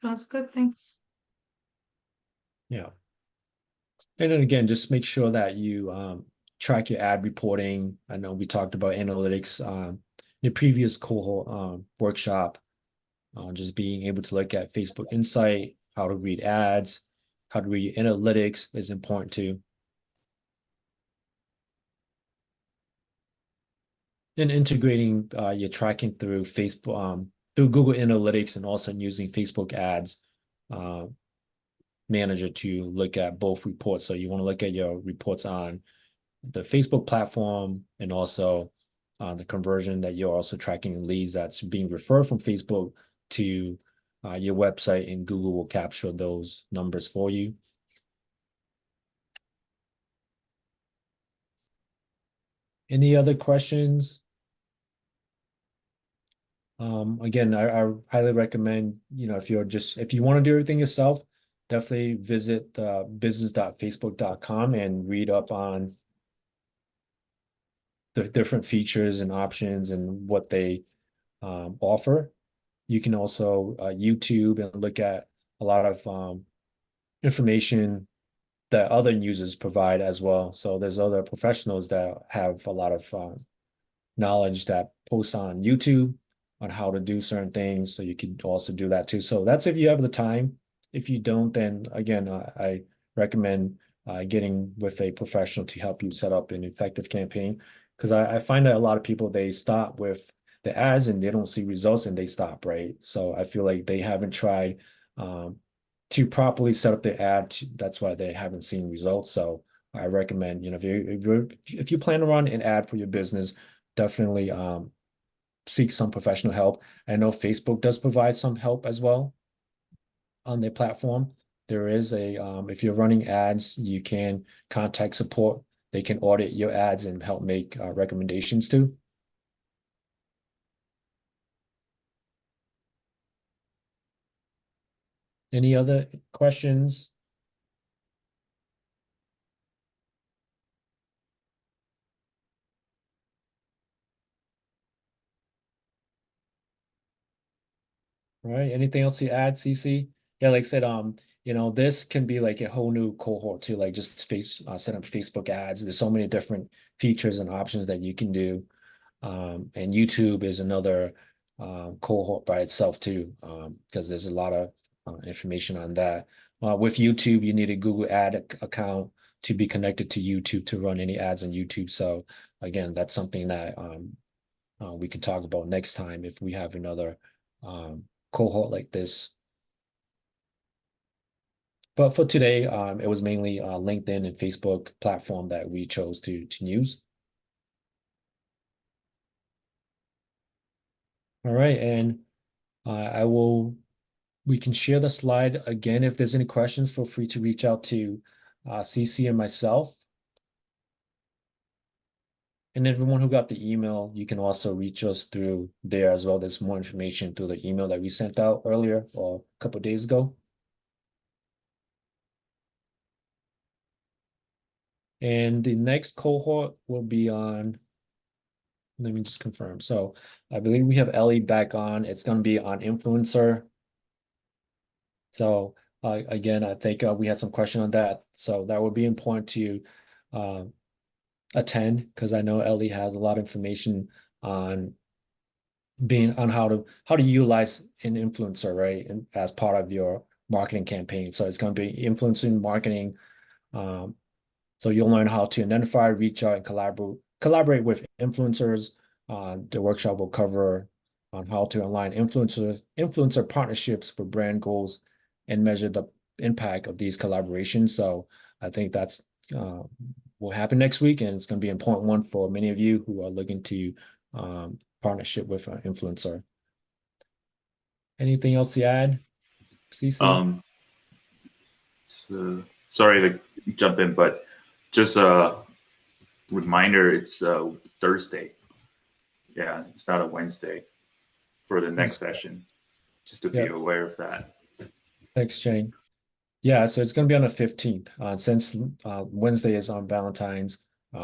Sounds good. Thanks. Yeah. And then again, just make sure that you track your ad reporting. I know we talked about analytics in the previous cohort workshop. Just being able to look at Facebook Insight, how to read ads, how to read analytics is important too. And integrating your tracking through Facebook, through Google Analytics, and also using Facebook Ads uh, Manager to look at both reports. So you want to look at your reports on the Facebook platform and also the conversion that you're also tracking leads that's being referred from Facebook to your website, and Google will capture those numbers for you. Any other questions? Again, I highly recommend, if you want to do everything yourself, definitely visit business.facebook.com and read up on the different features and options and what they offer. You can also YouTube and look at a lot of information that other users provide as well. So there's other professionals that have a lot of knowledge that posts on YouTube on how to do certain things. So you can also do that too. So that's if you have the time. If you don't, then again, I recommend getting with a professional to help you set up an effective campaign. Because I find that a lot of people, they start with the ads and they don't see results and they stop, right? So I feel like they haven't tried to properly set up the ad. That's why they haven't seen results. So I recommend, if you plan to run an ad for your business, definitely seek some professional help. I know Facebook does provide some help as well on their platform. There is if you're running ads, you can contact support. They can audit your ads and help make recommendations too. Any other questions? All right. Anything else to add, CC? Yeah, like I said, this can be like a whole new cohort too, like just set up Facebook ads. There's so many different features and options that you can do. And YouTube is another cohort by itself too, because there's a lot of information on that. With YouTube, you need a Google ad account to be connected to YouTube to run any ads on YouTube. So again, that's something that we can talk about next time if we have another cohort like this. But for today, it was mainly LinkedIn and Facebook platform that we chose to use. All right, and we can share the slide again. If there's any questions, feel free to reach out to CC and myself. And everyone who got the email, you can also reach us through there as well. There's more information through the email that we sent out earlier or a couple of days ago. And the next cohort will be on, let me just confirm. So I believe we have Ellie back on. It's going to be on influencer. So again, I think we had some question on that. So that would be important to attend, because I know Ellie has a lot of information on how to utilize an influencer, right? And as part of your marketing campaign. So it's going to be influencing marketing. So you'll learn how to identify, reach out, and collaborate with influencers. The workshop will cover on how to align influencer partnerships with brand goals and measure the impact of these collaborations. So I think that's will happen next week, and it's going to be an important one for many of you who are looking to partnership with an influencer. Anything else to add, CC? So, sorry to jump in, but just a reminder, it's Thursday. Yeah, it's not a Wednesday for the next session. Just to be aware of that. Thanks, Jane. Yeah, so it's going to be on the 15th. Since Wednesday is on Valentine's,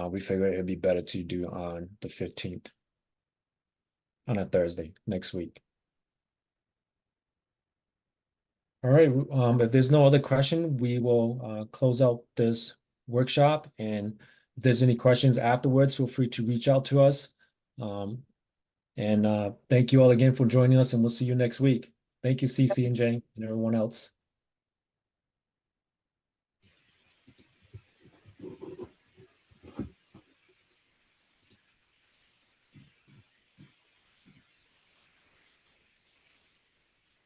we figured it'd be better to do on the 15th, on a Thursday next week. All right. If there's no other question, we will close out this workshop. And if there's any questions afterwards, feel free to reach out to us. And thank you all again for joining us, and we'll see you next week. Thank you, CC and Jane, and everyone else.